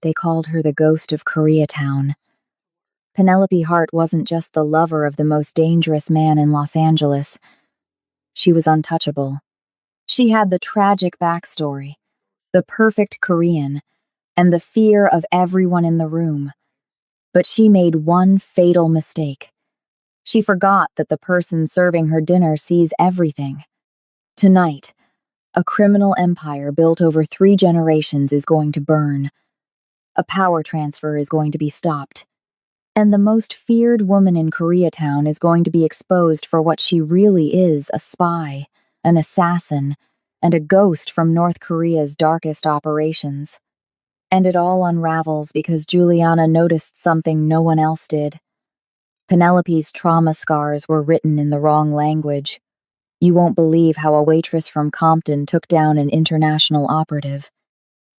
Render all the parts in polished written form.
they called her the ghost of Koreatown. Penelope Hart wasn't just the lover of the most dangerous man in Los Angeles. She was untouchable. She had the tragic backstory, the perfect Korean, and the fear of everyone in the room. But she made one fatal mistake. She forgot that the person serving her dinner sees everything. Tonight, a criminal empire built over 3 generations is going to burn. A power transfer is going to be stopped. And the most feared woman in Koreatown is going to be exposed for what she really is: a spy, an assassin, and a ghost from North Korea's darkest operations. And it all unravels because Juliana noticed something no one else did. Penelope's trauma scars were written in the wrong language. You won't believe how a waitress from Compton took down an international operative.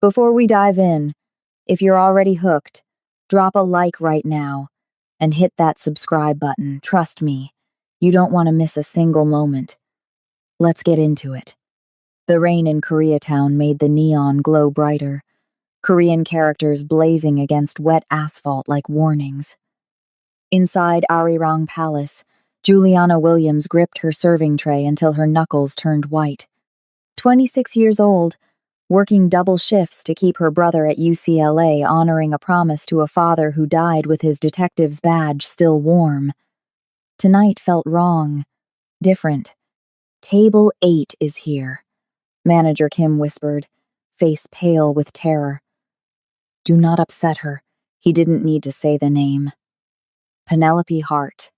Before we dive in, if you're already hooked, drop a like right now and hit that subscribe button. Trust me, you don't want to miss a single moment. Let's get into it. The rain in Koreatown made the neon glow brighter, Korean characters blazing against wet asphalt like warnings. Inside Arirang Palace, Juliana Williams gripped her serving tray until her knuckles turned white. 26 years old, working double shifts to keep her brother at UCLA honoring a promise to a father who died with his detective's badge still warm. Tonight felt wrong, different. Table 8 is here, Manager Kim whispered, face pale with terror. Do not upset her. He didn't need to say the name. Penelope Hart.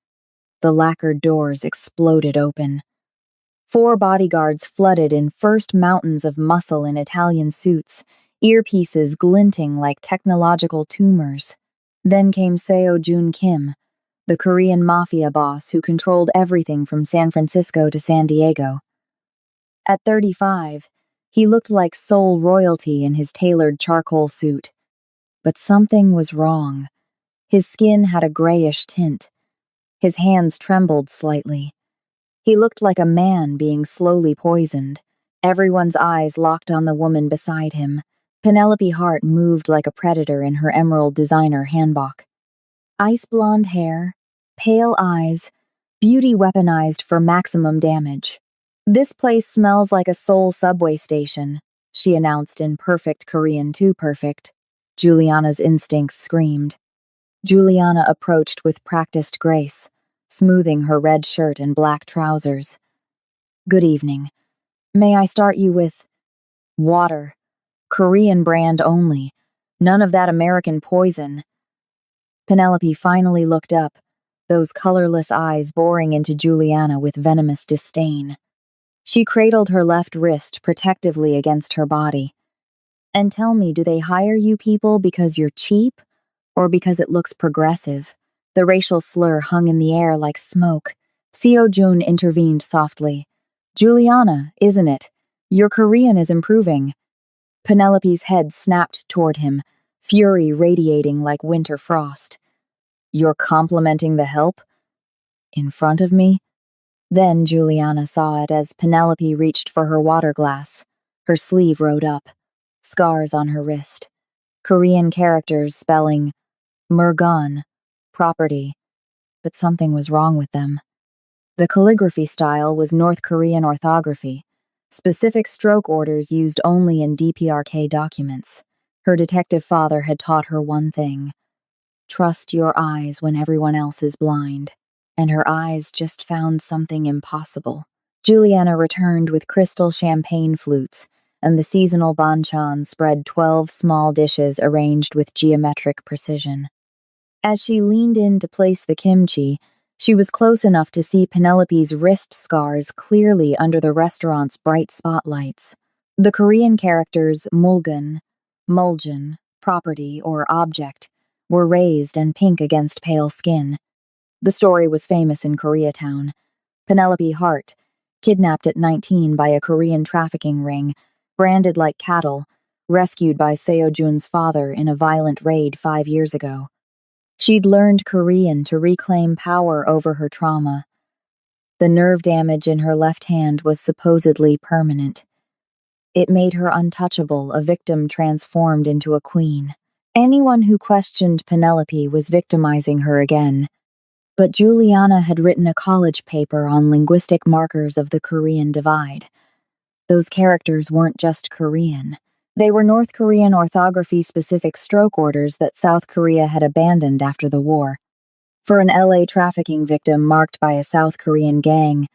The lacquered doors exploded open. 4 bodyguards flooded in first mountains of muscle in Italian suits, earpieces glinting like technological tumors. Then came Seo Joon Kim, the Korean Mafia boss who controlled everything from San Francisco to San Diego. At 35, he looked like Seoul royalty in his tailored charcoal suit. But something was wrong. His skin had a grayish tint. His hands trembled slightly. He looked like a man being slowly poisoned. Everyone's eyes locked on the woman beside him. Penelope Hart moved like a predator in her emerald designer hanbok. Ice blonde hair, pale eyes, beauty weaponized for maximum damage. This place smells like a Seoul subway station, she announced in perfect Korean, too perfect. Juliana's instincts screamed. Juliana approached with practiced grace, smoothing her red shirt and black trousers. Good evening. May I start you with water? Korean brand only. None of that American poison. Penelope finally looked up, those colorless eyes boring into Juliana with venomous disdain. She cradled her left wrist protectively against her body. And tell me, do they hire you people because you're cheap or because it looks progressive? The racial slur hung in the air like smoke. Seo Joon intervened softly. Juliana, isn't it? Your Korean is improving. Penelope's head snapped toward him, fury radiating like winter frost. You're complimenting the help? In front of me? Then Juliana saw it as Penelope reached for her water glass. Her sleeve rode up. Scars on her wrist. Korean characters spelling Murgan, property. But something was wrong with them. The calligraphy style was North Korean orthography, specific stroke orders used only in DPRK documents. Her detective father had taught her one thing: trust your eyes when everyone else is blind. And her eyes just found something impossible. Juliana returned with crystal champagne flutes, and the seasonal banchan spread 12 small dishes arranged with geometric precision. As she leaned in to place the kimchi, she was close enough to see Penelope's wrist scars clearly under the restaurant's bright spotlights. The Korean characters mulgan, property or object, were raised and pink against pale skin. The story was famous in Koreatown. Penelope Hart, kidnapped at 19 by a Korean trafficking ring, branded like cattle, rescued by Seo Joon's father in a violent raid 5 years ago. She'd learned Korean to reclaim power over her trauma. The nerve damage in her left hand was supposedly permanent. It made her untouchable, a victim transformed into a queen. Anyone who questioned Penelope was victimizing her again. But Juliana had written a college paper on linguistic markers of the Korean divide. Those characters weren't just Korean. They were North Korean orthography-specific stroke orders that South Korea had abandoned after the war. For an LA trafficking victim marked by a South Korean gang,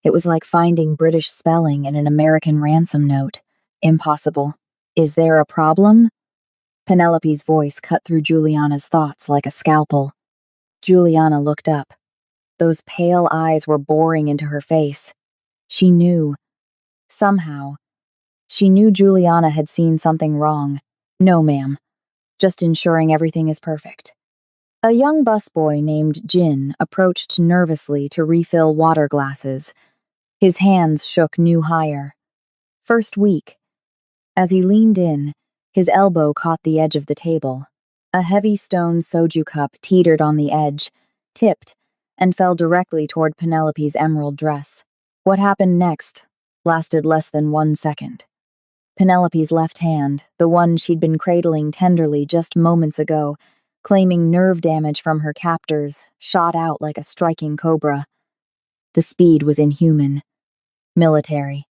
it was like finding British spelling in an American ransom note. Impossible. Is there a problem? Penelope's voice cut through Juliana's thoughts like a scalpel. Juliana looked up. Those pale eyes were boring into her face. She knew. Somehow. She knew Juliana had seen something wrong. No, ma'am. Just ensuring everything is perfect. A young busboy named Jin approached nervously to refill water glasses. His hands shook new higher. First week. As he leaned in, his elbow caught the edge of the table. A heavy stone soju cup teetered on the edge, tipped, and fell directly toward Penelope's emerald dress. What happened next lasted less than 1 second. Penelope's left hand, the one she'd been cradling tenderly just moments ago, claiming nerve damage from her captors, shot out like a striking cobra. The speed was inhuman. Military.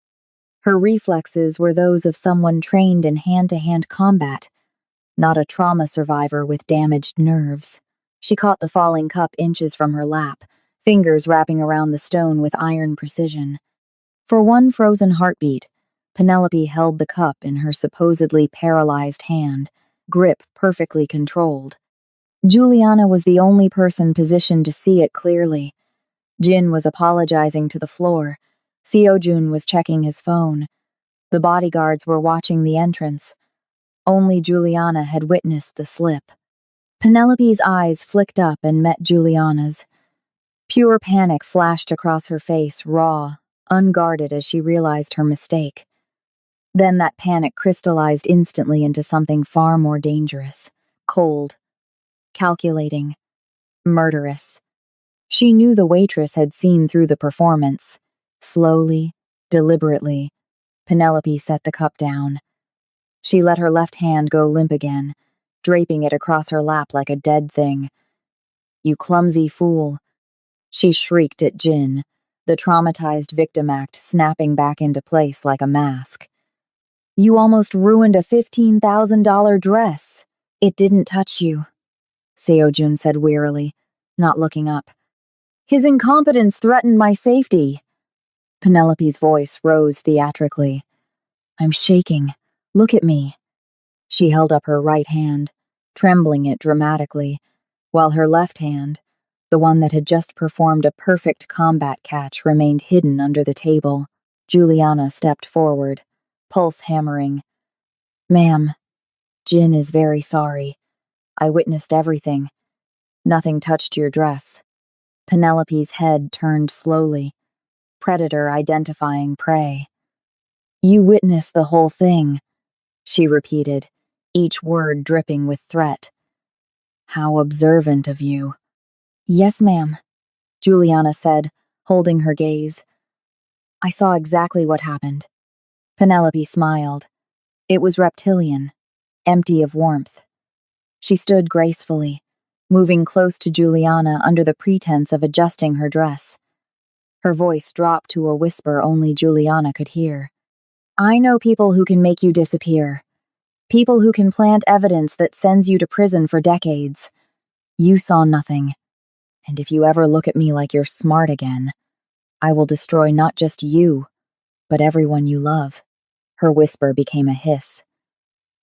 Her reflexes were those of someone trained in hand-to-hand combat, not a trauma survivor with damaged nerves. She caught the falling cup inches from her lap, fingers wrapping around the stone with iron precision. For one frozen heartbeat, Penelope held the cup in her supposedly paralyzed hand, grip perfectly controlled. Juliana was the only person positioned to see it clearly. Jin was apologizing to the floor. Seojun was checking his phone. The bodyguards were watching the entrance. Only Juliana had witnessed the slip. Penelope's eyes flicked up and met Juliana's. Pure panic flashed across her face, raw, unguarded as she realized her mistake. Then that panic crystallized instantly into something far more dangerous, cold, calculating, murderous. She knew the waitress had seen through the performance. Slowly, deliberately, Penelope set the cup down. She let her left hand go limp again, draping it across her lap like a dead thing. "You clumsy fool," she shrieked at Jin, the traumatized victim act snapping back into place like a mask. "You almost ruined a $15,000 dress." "It didn't touch you," Seojun said wearily, not looking up. "His incompetence threatened my safety." Penelope's voice rose theatrically. "I'm shaking. Look at me." She held up her right hand, trembling it dramatically, while her left hand, the one that had just performed a perfect combat catch, remained hidden under the table. Juliana stepped forward, pulse hammering. "Ma'am, Jin is very sorry. I witnessed everything. Nothing touched your dress." Penelope's head turned slowly, predator identifying prey. "You witnessed the whole thing," she repeated, each word dripping with threat. "How observant of you." "Yes, ma'am," Juliana said, holding her gaze. "I saw exactly what happened." Penelope smiled. It was reptilian, empty of warmth. She stood gracefully, moving close to Juliana under the pretense of adjusting her dress. Her voice dropped to a whisper only Juliana could hear. "I know people who can make you disappear. People who can plant evidence that sends you to prison for decades. You saw nothing. And if you ever look at me like you're smart again, I will destroy not just you, but everyone you love." Her whisper became a hiss.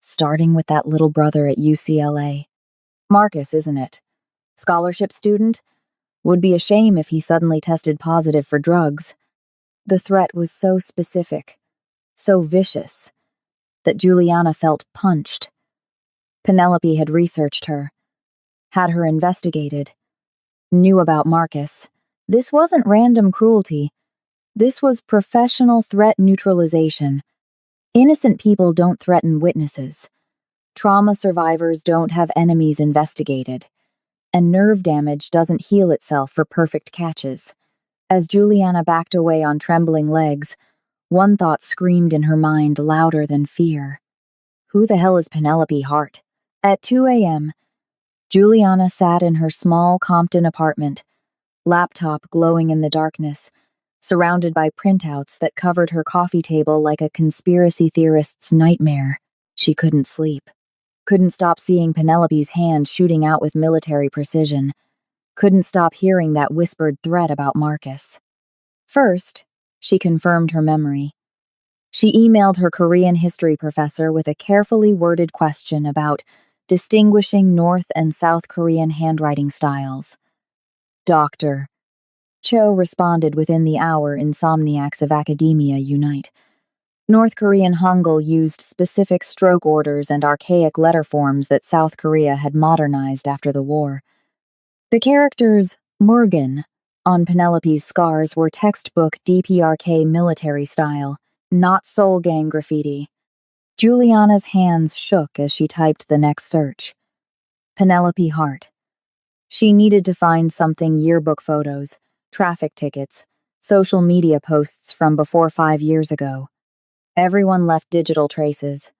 "Starting with that little brother at UCLA. Marcus, isn't it? Scholarship student? Would be a shame if he suddenly tested positive for drugs." The threat was so specific, so vicious, that Juliana felt punched. Penelope had researched her, had her investigated, knew about Marcus. This wasn't random cruelty. This was professional threat neutralization. Innocent people don't threaten witnesses. Trauma survivors don't have enemies investigated. And nerve damage doesn't heal itself for perfect catches. As Juliana backed away on trembling legs, one thought screamed in her mind louder than fear. Who the hell is Penelope Hart? At 2 a.m., Juliana sat in her small Compton apartment, laptop glowing in the darkness, surrounded by printouts that covered her coffee table like a conspiracy theorist's nightmare. She couldn't sleep. Couldn't stop seeing Penelope's hand shooting out with military precision. Couldn't stop hearing that whispered threat about Marcus. First, she confirmed her memory. She emailed her Korean history professor with a carefully worded question about distinguishing North and South Korean handwriting styles. Doctor. Cho responded within the hour. Insomniacs of academia unite. North Korean Hangul used specific stroke orders and archaic letter forms that South Korea had modernized after the war. The characters Morgan on Penelope's scars were textbook DPRK military style, not soul gang graffiti. Juliana's hands shook as she typed the next search. Penelope Hart. She needed to find something: yearbook photos, traffic tickets, social media posts from before 5 years ago. Everyone left digital traces.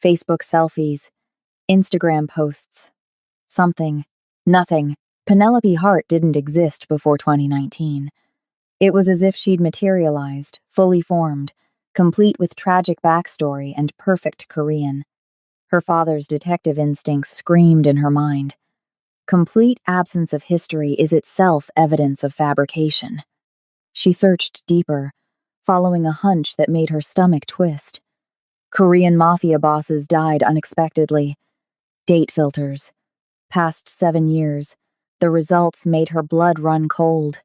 Facebook selfies, Instagram posts. Something. Nothing. Penelope Hart didn't exist before 2019. It was as if she'd materialized, fully formed, complete with tragic backstory and perfect Korean. Her father's detective instincts screamed in her mind. Complete absence of history is itself evidence of fabrication. She searched deeper, following a hunch that made her stomach twist. Korean Mafia bosses died unexpectedly. Date filters. Past 7 years. The results made her blood run cold.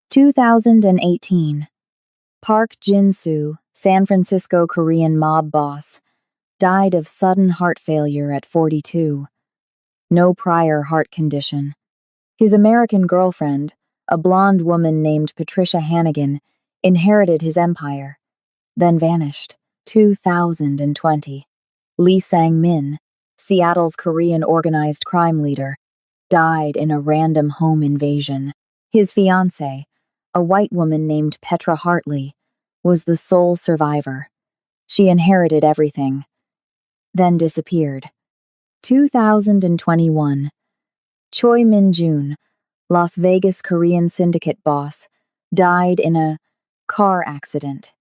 2018. Park Jin-soo, San Francisco Korean mob boss, died of sudden heart failure at 42. No prior heart condition. His American girlfriend, a blonde woman named Patricia Hannigan, inherited his empire, then vanished. 2020. Lee Sang-min, Seattle's Korean organized crime leader, died in a random home invasion. His fiancée, a white woman named Petra Hartley, was the sole survivor. She inherited everything, then disappeared. 2021. Choi Min-jun, Las Vegas Korean syndicate boss, died in a car accident.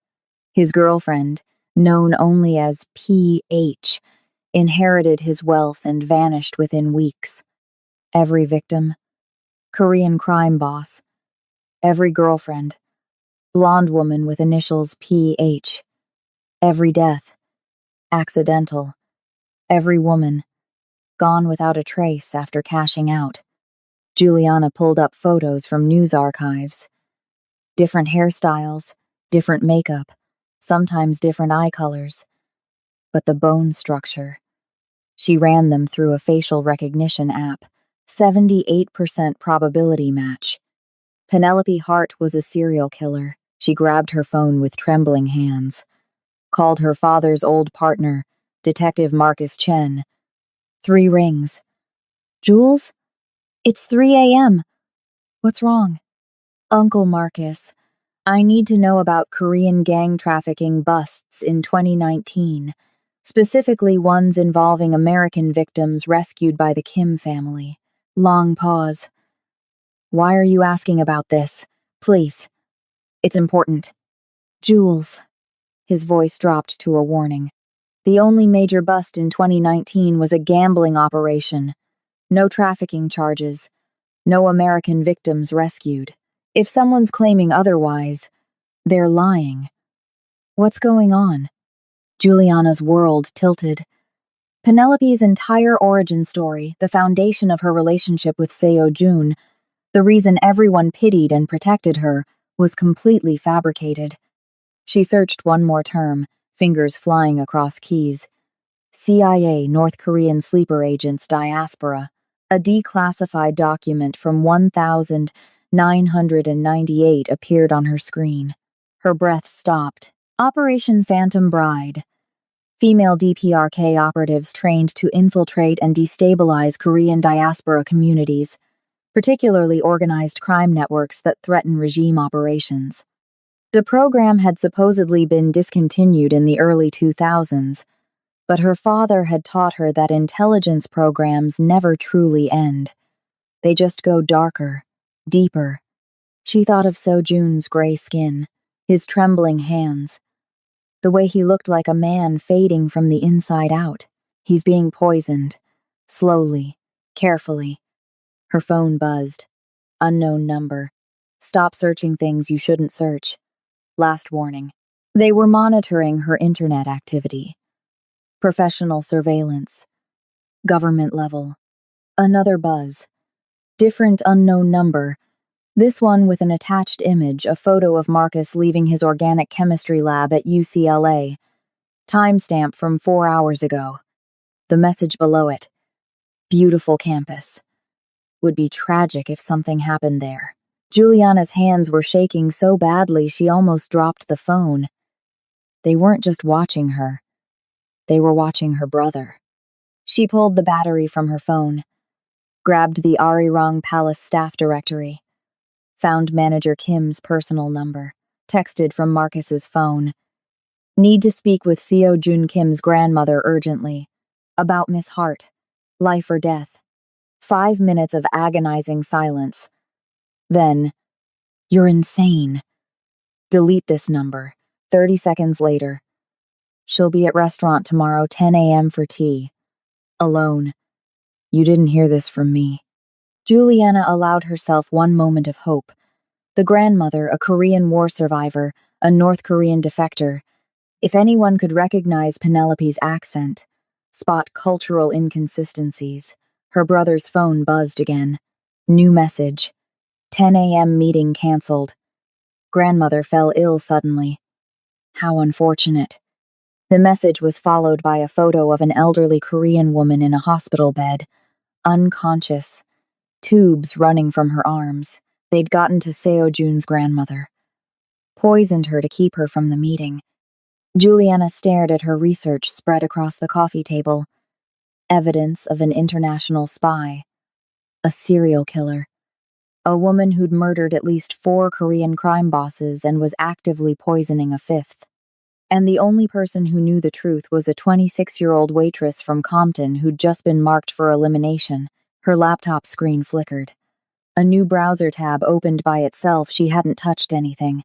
His girlfriend, known only as PH, inherited his wealth and vanished within weeks. Every victim, Korean crime boss. Every girlfriend, blonde woman with initials PH. Every death, accidental. Every woman, gone without a trace after cashing out. Juliana pulled up photos from news archives. Different hairstyles, different makeup, sometimes different eye colors. But the bone structure. She ran them through a facial recognition app. 78% probability match. Penelope Hart was a serial killer. She grabbed her phone with trembling hands. Called her father's old partner, Detective Marcus Chen. 3 rings. Jules? It's 3 a.m. What's wrong? Uncle Marcus, I need to know about Korean gang trafficking busts in 2019, specifically ones involving American victims rescued by the Kim family. Long pause. Why are you asking about this? Please. It's important. Jules. His voice dropped to a warning. The only major bust in 2019 was a gambling operation. No trafficking charges. No American victims rescued. If someone's claiming otherwise, they're lying. What's going on? Juliana's world tilted. Penelope's entire origin story, the foundation of her relationship with Seo-jun, the reason everyone pitied and protected her, was completely fabricated. She searched one more term, fingers flying across keys. CIA North Korean sleeper agents diaspora. A declassified document from 1998 appeared on her screen. Her breath stopped. Operation Phantom Bride. Female DPRK operatives trained to infiltrate and destabilize Korean diaspora communities, particularly organized crime networks that threaten regime operations. The program had supposedly been discontinued in the early 2000s, But her father had taught her that intelligence programs never truly end. They just go darker, deeper. She thought of Sojun's gray skin, his trembling hands, the way he looked like a man fading from the inside out. He's being poisoned, slowly, carefully. Her phone buzzed. Unknown number. Stop searching things you shouldn't search. Last warning. They were monitoring her internet activity. Professional surveillance. Government level. Another buzz. Different unknown number. This one with an attached image, a photo of Marcus leaving his organic chemistry lab at UCLA. Timestamp from 4 hours ago. The message below it. Beautiful campus. Would be tragic if something happened there. Juliana's hands were shaking so badly she almost dropped the phone. They weren't just watching her. They were watching her brother. She pulled the battery from her phone, grabbed the Arirang Palace staff directory, found Manager Kim's personal number, texted from Marcus's phone. Need to speak with Seo Jun Kim's grandmother urgently. About Miss Hart. Life or death. 5 minutes of agonizing silence. Then, you're insane. Delete this number. 30 seconds later. She'll be at restaurant tomorrow, 10 a.m. for tea. Alone. You didn't hear this from me. Juliana allowed herself one moment of hope. The grandmother, a Korean War survivor, a North Korean defector. If anyone could recognize Penelope's accent, spot cultural inconsistencies. Her brother's phone buzzed again. New message. 10 a.m. meeting canceled. Grandmother fell ill suddenly. How unfortunate. The message was followed by a photo of an elderly Korean woman in a hospital bed, unconscious, tubes running from her arms. They'd gotten to Seo Jun's grandmother. Poisoned her to keep her from the meeting. Juliana stared at her research spread across the coffee table. Evidence of an international spy. A serial killer. A woman who'd murdered at least 4 Korean crime bosses and was actively poisoning a 5th. And the only person who knew the truth was a 26-year-old waitress from Compton who'd just been marked for elimination. Her laptop screen flickered. A new browser tab opened by itself. She hadn't touched anything.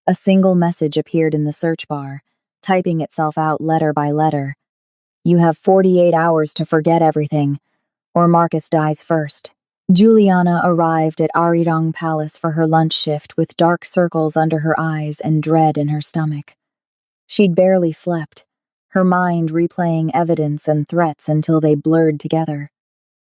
A single message appeared in the search bar, typing itself out letter by letter. You have 48 hours to forget everything, or Marcus dies first. Juliana arrived at Arirang Palace for her lunch shift with dark circles under her eyes and dread in her stomach. She'd barely slept, her mind replaying evidence and threats until they blurred together.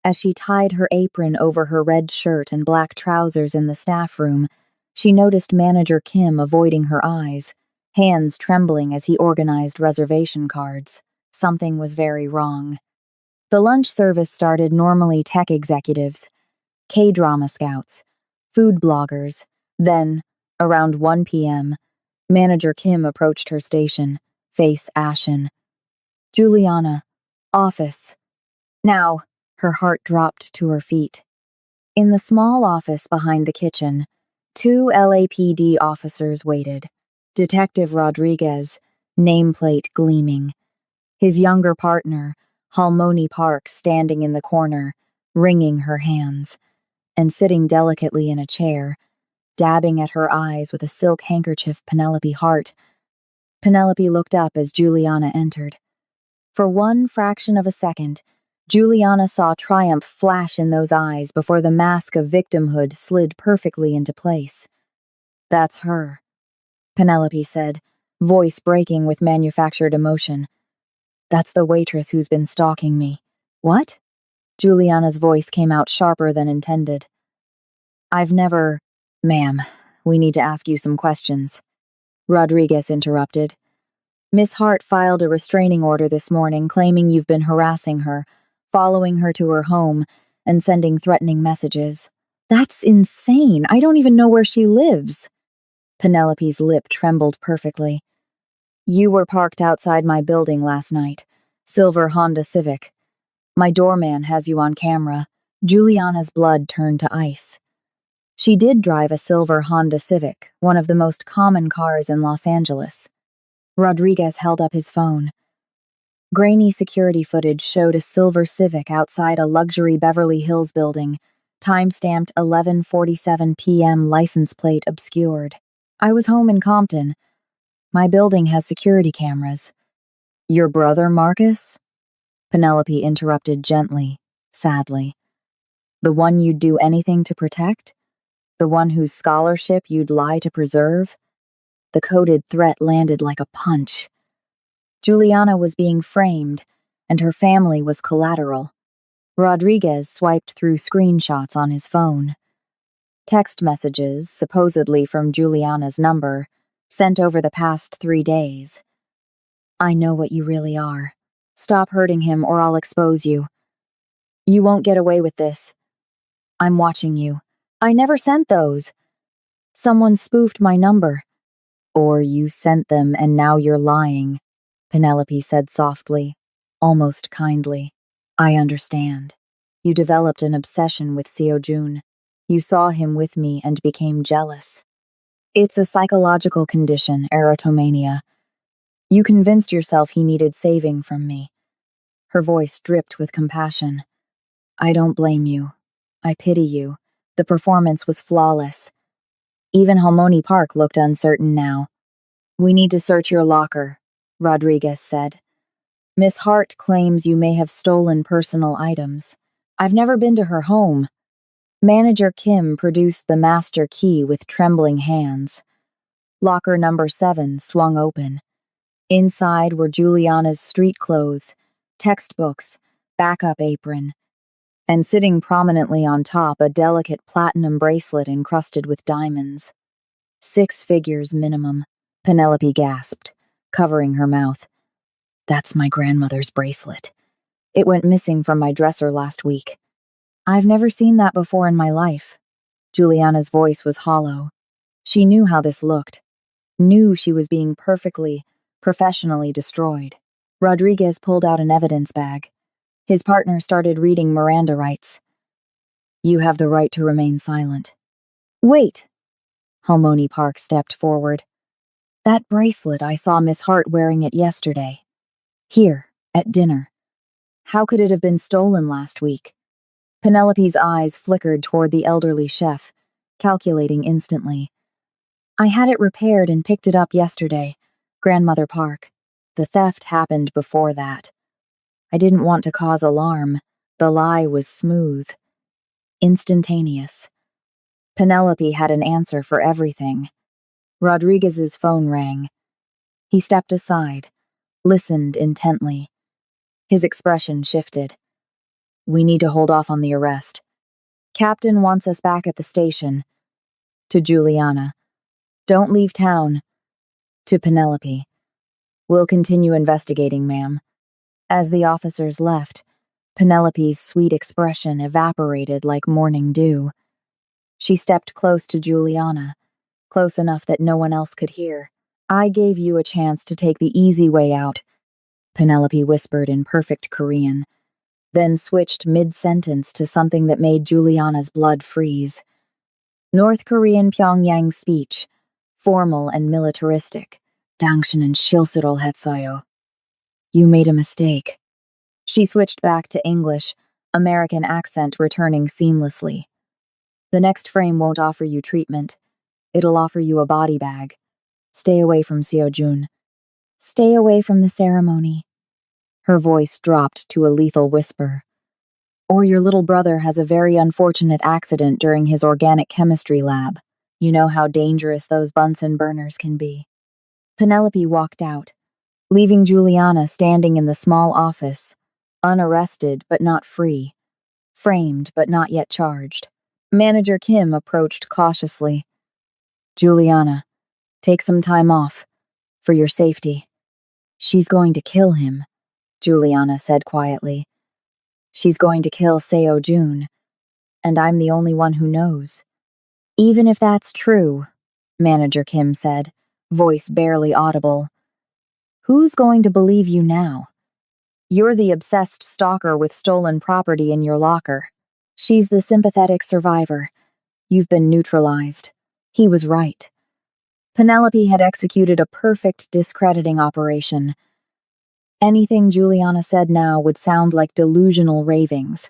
As she tied her apron over her red shirt and black trousers in the staff room, she noticed Manager Kim avoiding her eyes, hands trembling as he organized reservation cards. Something was very wrong. The lunch service started normally tech executives, K-drama scouts, food bloggers. Then, around 1 p.m., Manager Kim approached her station, face ashen. Juliana, office. Now, her heart dropped to her feet. In the small office behind the kitchen, 2 LAPD officers waited. Detective Rodriguez, nameplate gleaming. His younger partner, Halmoni Park, standing in the corner, wringing her hands, and sitting delicately in a chair, dabbing at her eyes with a silk handkerchief. Penelope Hart. Penelope looked up as Juliana entered. For one fraction of a second, Juliana saw triumph flash in those eyes before the mask of victimhood slid perfectly into place. That's her, Penelope said, voice breaking with manufactured emotion. That's the waitress who's been stalking me. What? Juliana's voice came out sharper than intended. I've never... Ma'am, we need to ask you some questions. Rodriguez interrupted. Miss Hart filed a restraining order this morning claiming you've been harassing her, following her to her home, and sending threatening messages. That's insane. I don't even know where she lives. Penelope's lip trembled perfectly. You were parked outside my building last night. Silver Honda Civic. My doorman has you on camera. Juliana's blood turned to ice. She did drive a silver Honda Civic, one of the most common cars in Los Angeles. Rodriguez held up his phone. Grainy security footage showed a silver Civic outside a luxury Beverly Hills building, time-stamped 11:47 p.m. license plate obscured. I was home in Compton. My building has security cameras. Your brother, Marcus? Penelope interrupted gently, sadly. The one you'd do anything to protect? The one whose scholarship you'd lie to preserve? The coded threat landed like a punch. Juliana was being framed, and her family was collateral. Rodriguez swiped through screenshots on his phone. Text messages, supposedly from Juliana's number, sent over the past 3 days. I know what you really are. Stop hurting him or I'll expose you. You won't get away with this. I'm watching you. I never sent those. Someone spoofed my number. Or you sent them and now you're lying, Penelope said softly, almost kindly. I understand. You developed an obsession with Seo-jun. You saw him with me and became jealous. It's a psychological condition, erotomania. You convinced yourself he needed saving from me. Her voice dripped with compassion. I don't blame you. I pity you. The performance was flawless. Even Halmoni Park looked uncertain now. We need to search your locker, Rodriguez said. Miss Hart claims you may have stolen personal items. I've never been to her home. Manager Kim produced the master key with trembling hands. Locker number 7 swung open. Inside were Juliana's street clothes, textbooks, backup apron, and sitting prominently on top a delicate platinum bracelet encrusted with diamonds. 6 figures minimum, Penelope gasped, covering her mouth. That's my grandmother's bracelet. It went missing from my dresser last week. I've never seen that before in my life. Juliana's voice was hollow. She knew how this looked. Knew she was being perfectly, professionally destroyed. Rodriguez pulled out an evidence bag. His partner started reading Miranda rights. You have the right to remain silent. Wait! Halmoni Park stepped forward. That bracelet, I saw Miss Hart wearing it yesterday. Here, at dinner. How could it have been stolen last week? Penelope's eyes flickered toward the elderly chef, calculating instantly. I had it repaired and picked it up yesterday, Grandmother Park. The theft happened before that. I didn't want to cause alarm. The lie was smooth. Instantaneous. Penelope had an answer for everything. Rodriguez's phone rang. He stepped aside, listened intently. His expression shifted. We need to hold off on the arrest. Captain wants us back at the station. To Juliana. Don't leave town. To Penelope. We'll continue investigating, ma'am. As the officers left, Penelope's sweet expression evaporated like morning dew. She stepped close to Juliana, close enough that no one else could hear. I gave you a chance to take the easy way out, Penelope whispered in perfect Korean, then switched mid-sentence to something that made Juliana's blood freeze. North Korean Pyongyang speech, formal and militaristic. 당신은 실수를 했어요. You made a mistake. She switched back to English, American accent returning seamlessly. The next frame won't offer you treatment. It'll offer you a body bag. Stay away from Seo-jun. Stay away from the ceremony. Her voice dropped to a lethal whisper. Or your little brother has a very unfortunate accident during his organic chemistry lab. You know how dangerous those Bunsen burners can be. Penelope walked out, leaving Juliana standing in the small office, unarrested but not free, framed but not yet charged. Manager Kim approached cautiously. Juliana, take some time off, for your safety. She's going to kill him, Juliana said quietly. She's going to kill Seo-jun, and I'm the only one who knows. Even if that's true, Manager Kim said, voice barely audible. Who's going to believe you now? You're the obsessed stalker with stolen property in your locker. She's the sympathetic survivor. You've been neutralized. He was right. Penelope had executed a perfect discrediting operation. Anything Juliana said now would sound like delusional ravings.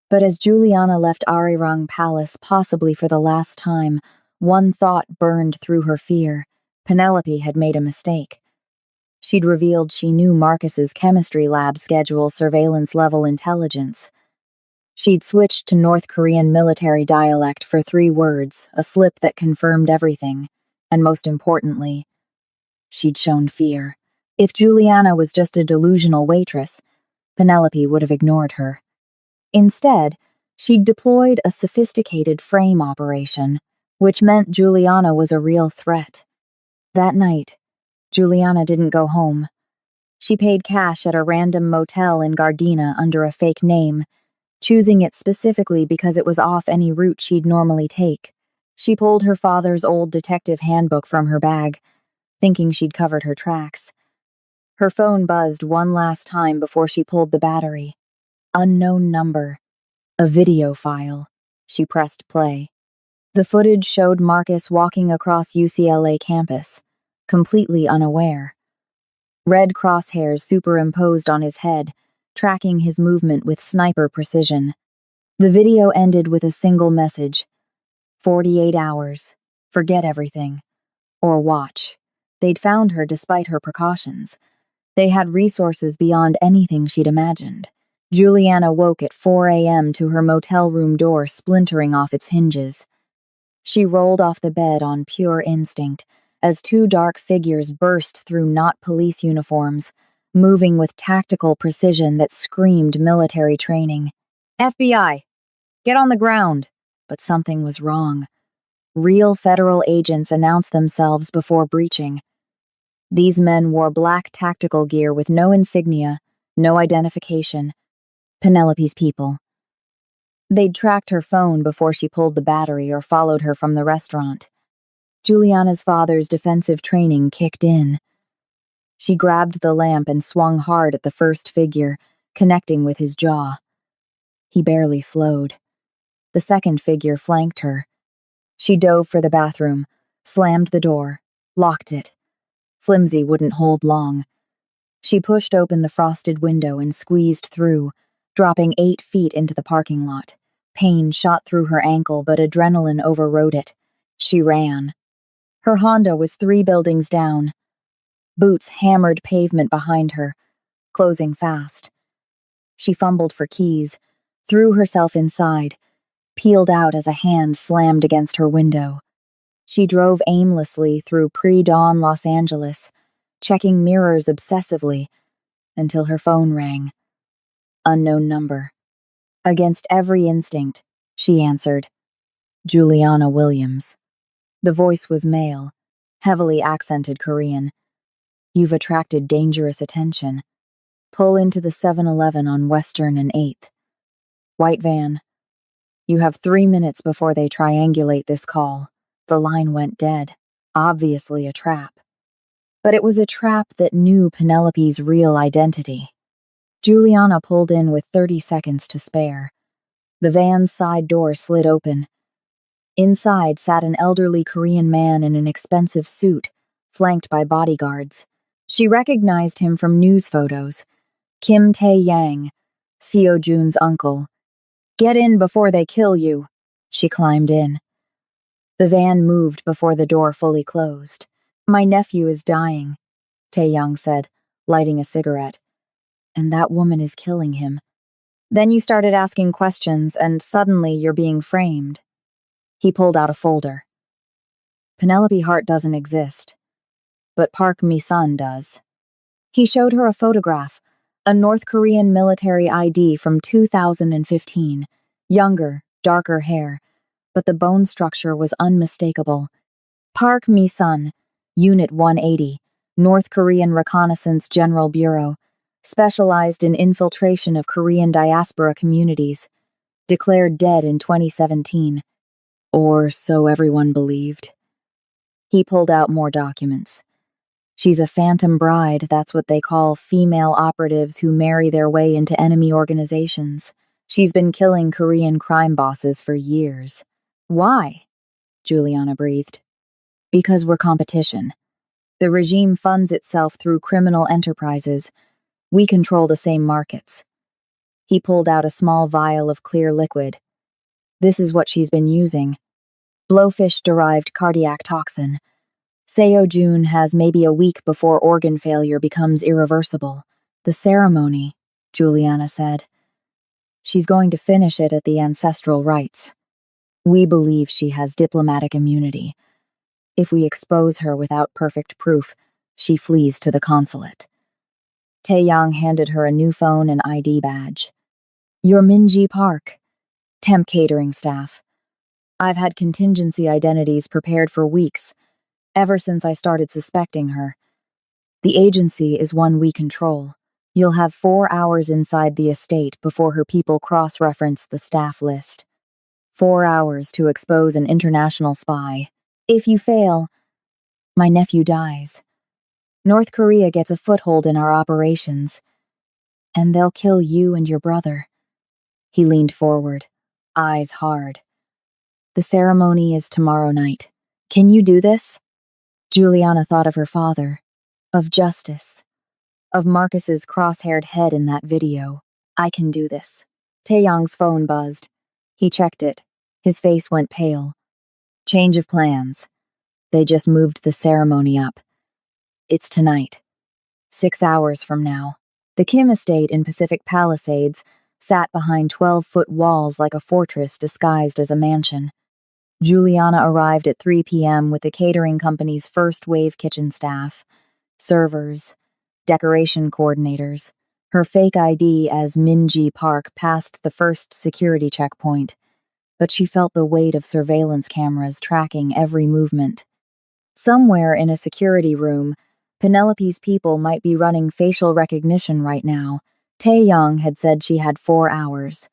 But as Juliana left Arirang Palace, possibly for the last time, one thought burned through her fear. Penelope had made a mistake. She'd revealed she knew Marcus's chemistry lab schedule surveillance-level intelligence. She'd switched to North Korean military dialect for 3 words, a slip that confirmed everything. And most importantly, she'd shown fear. If Juliana was just a delusional waitress, Penelope would have ignored her. Instead, she'd deployed a sophisticated frame operation, which meant Juliana was a real threat. That night, Juliana didn't go home. She paid cash at a random motel in Gardena under a fake name, choosing it specifically because it was off any route she'd normally take. She pulled her father's old detective handbook from her bag, thinking she'd covered her tracks. Her phone buzzed one last time before she pulled the battery. Unknown number. A video file. She pressed play. The footage showed Marcus walking across UCLA campus, completely unaware. Red crosshairs superimposed on his head, tracking his movement with sniper precision. The video ended with a single message. 48 hours. Forget everything. Or watch. They'd found her despite her precautions. They had resources beyond anything she'd imagined. Juliana woke at 4 a.m. to her motel room door splintering off its hinges. She rolled off the bed on pure instinct as 2 dark figures burst through not police uniforms, moving with tactical precision that screamed military training. FBI! Get on the ground! But something was wrong. Real federal agents announced themselves before breaching. These men wore black tactical gear with no insignia, no identification. Penelope's people. They'd tracked her phone before she pulled the battery or followed her from the restaurant. Juliana's father's defensive training kicked in. She grabbed the lamp and swung hard at the first figure, connecting with his jaw. He barely slowed. The second figure flanked her. She dove for the bathroom, slammed the door, locked it. Flimsy wouldn't hold long. She pushed open the frosted window and squeezed through, dropping 8 feet into the parking lot. Pain shot through her ankle, but adrenaline overrode it. She ran. Her Honda was 3 buildings down. Boots hammered pavement behind her, closing fast. She fumbled for keys, threw herself inside, peeled out as a hand slammed against her window. She drove aimlessly through pre-dawn Los Angeles, checking mirrors obsessively, until her phone rang. Unknown number. Against every instinct, she answered. Juliana Williams. The voice was male, heavily accented Korean. You've attracted dangerous attention. Pull into the 7-Eleven on Western and 8th. White van. You have 3 minutes before they triangulate this call. The line went dead. Obviously a trap. But it was a trap that knew Penelope's real identity. Juliana pulled in with 30 seconds to spare. The van's side door slid open. Inside sat an elderly Korean man in an expensive suit, flanked by bodyguards. She recognized him from news photos. Kim Tae-yang, Seo Jun's uncle. Get in before they kill you. She climbed in. The van moved before the door fully closed. My nephew is dying, Tae-yang said, lighting a cigarette. And that woman is killing him. Then you started asking questions, and suddenly you're being framed. He pulled out a folder. Penelope Hart doesn't exist, but Park Mi-sun does. He showed her a photograph, a North Korean military ID from 2015. Younger, darker hair, but the bone structure was unmistakable. Park Mi-sun, Unit 180, North Korean Reconnaissance General Bureau, specialized in infiltration of Korean diaspora communities, declared dead in 2017. Or so everyone believed. He pulled out more documents. She's a phantom bride, that's what they call female operatives who marry their way into enemy organizations. She's been killing Korean crime bosses for years. Why? Juliana breathed. Because we're competition. The regime funds itself through criminal enterprises. We control the same markets. He pulled out a small vial of clear liquid. This is what she's been using. Blowfish-derived cardiac toxin. Seo Jun has maybe a week before organ failure becomes irreversible. The ceremony, Juliana said. She's going to finish it at the ancestral rites. We believe she has diplomatic immunity. If we expose her without perfect proof, she flees to the consulate. Taeyang handed her a new phone and ID badge. You're Minji Park, temp catering staff. I've had contingency identities prepared for weeks, ever since I started suspecting her. The agency is one we control. You'll have 4 hours inside the estate before her people cross-reference the staff list. 4 hours to expose an international spy. If you fail, my nephew dies. North Korea gets a foothold in our operations, and they'll kill you and your brother. He leaned forward, eyes hard. The ceremony is tomorrow night. Can you do this? Juliana thought of her father, of justice, of Marcus's cross-haired head in that video. I can do this. Taeyang's phone buzzed. He checked it. His face went pale. Change of plans. They just moved the ceremony up. It's tonight. 6 hours from now. The Kim estate in Pacific Palisades sat behind 12-foot walls like a fortress disguised as a mansion. Juliana arrived at 3 p.m. with the catering company's first-wave kitchen staff, servers, decoration coordinators. Her fake ID as Minji Park passed the first security checkpoint, but she felt the weight of surveillance cameras tracking every movement. Somewhere in a security room, Penelope's people might be running facial recognition right now. Taeyang had said she had 4 hours.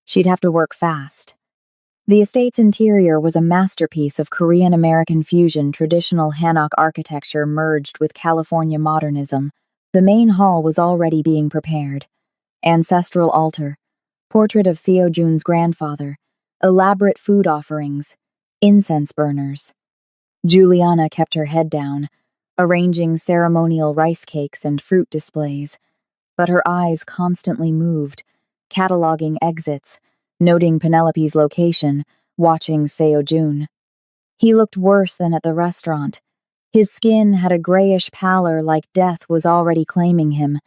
She'd have to work fast. The estate's interior was a masterpiece of Korean-American fusion traditional Hanok architecture merged with California modernism. The main hall was already being prepared. Ancestral altar, portrait of Seo Jun's grandfather, elaborate food offerings, incense burners. Juliana kept her head down, arranging ceremonial rice cakes and fruit displays, but her eyes constantly moved, cataloging exits, noting Penelope's location, watching Seo Jun. He looked worse than at the restaurant. His skin had a grayish pallor like death was already claiming him.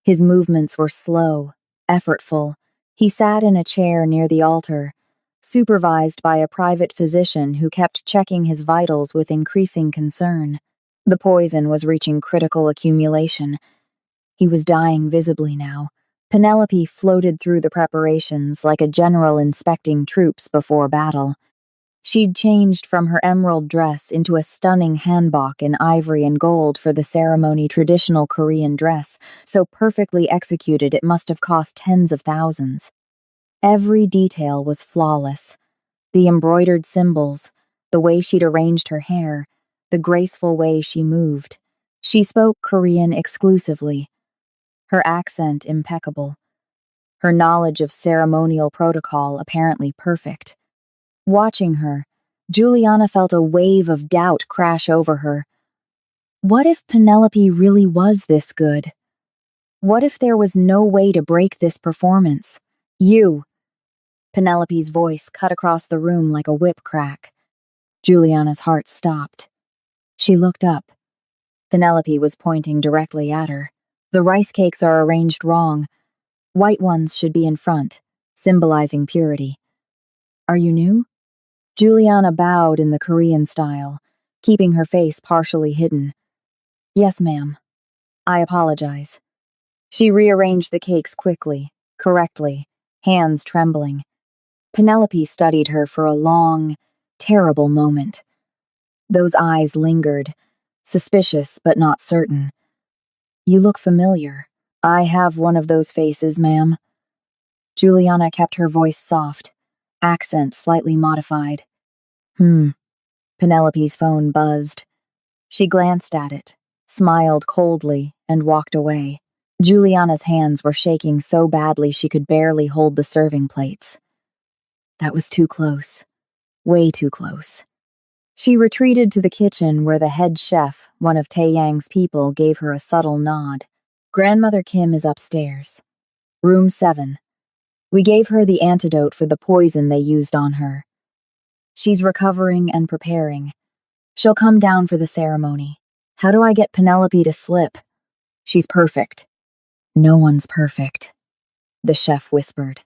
His movements were slow, effortful. He sat in a chair near the altar, supervised by a private physician who kept checking his vitals with increasing concern. The poison was reaching critical accumulation. He was dying visibly now. Penelope floated through the preparations like a general inspecting troops before battle. She'd changed from her emerald dress into a stunning hanbok in ivory and gold for the ceremony traditional Korean dress, so perfectly executed it must have cost tens of thousands. Every detail was flawless. The embroidered symbols, the way she'd arranged her hair, the graceful way she moved. She spoke Korean exclusively. Her accent impeccable. Her knowledge of ceremonial protocol apparently perfect. Watching her, Juliana felt a wave of doubt crash over her. What if Penelope really was this good? What if there was no way to break this performance? You! Penelope's voice cut across the room like a whip crack. Juliana's heart stopped. She looked up. Penelope was pointing directly at her. The rice cakes are arranged wrong. White ones should be in front, symbolizing purity. Are you new? Juliana bowed in the Korean style, keeping her face partially hidden. Yes, ma'am. I apologize. She rearranged the cakes quickly, correctly, hands trembling. Penelope studied her for a long, terrible moment. Those eyes lingered, suspicious but not certain. You look familiar. I have one of those faces, ma'am. Juliana kept her voice soft, accent slightly modified. Penelope's phone buzzed. She glanced at it, smiled coldly, and walked away. Juliana's hands were shaking so badly she could barely hold the serving plates. That was too close. Way too close. She retreated to the kitchen where the head chef, one of Taeyang's people, gave her a subtle nod. Grandmother Kim is upstairs. Room 7. We gave her the antidote for the poison they used on her. She's recovering and preparing. She'll come down for the ceremony. How do I get Penelope to slip? She's perfect. No one's perfect, the chef whispered.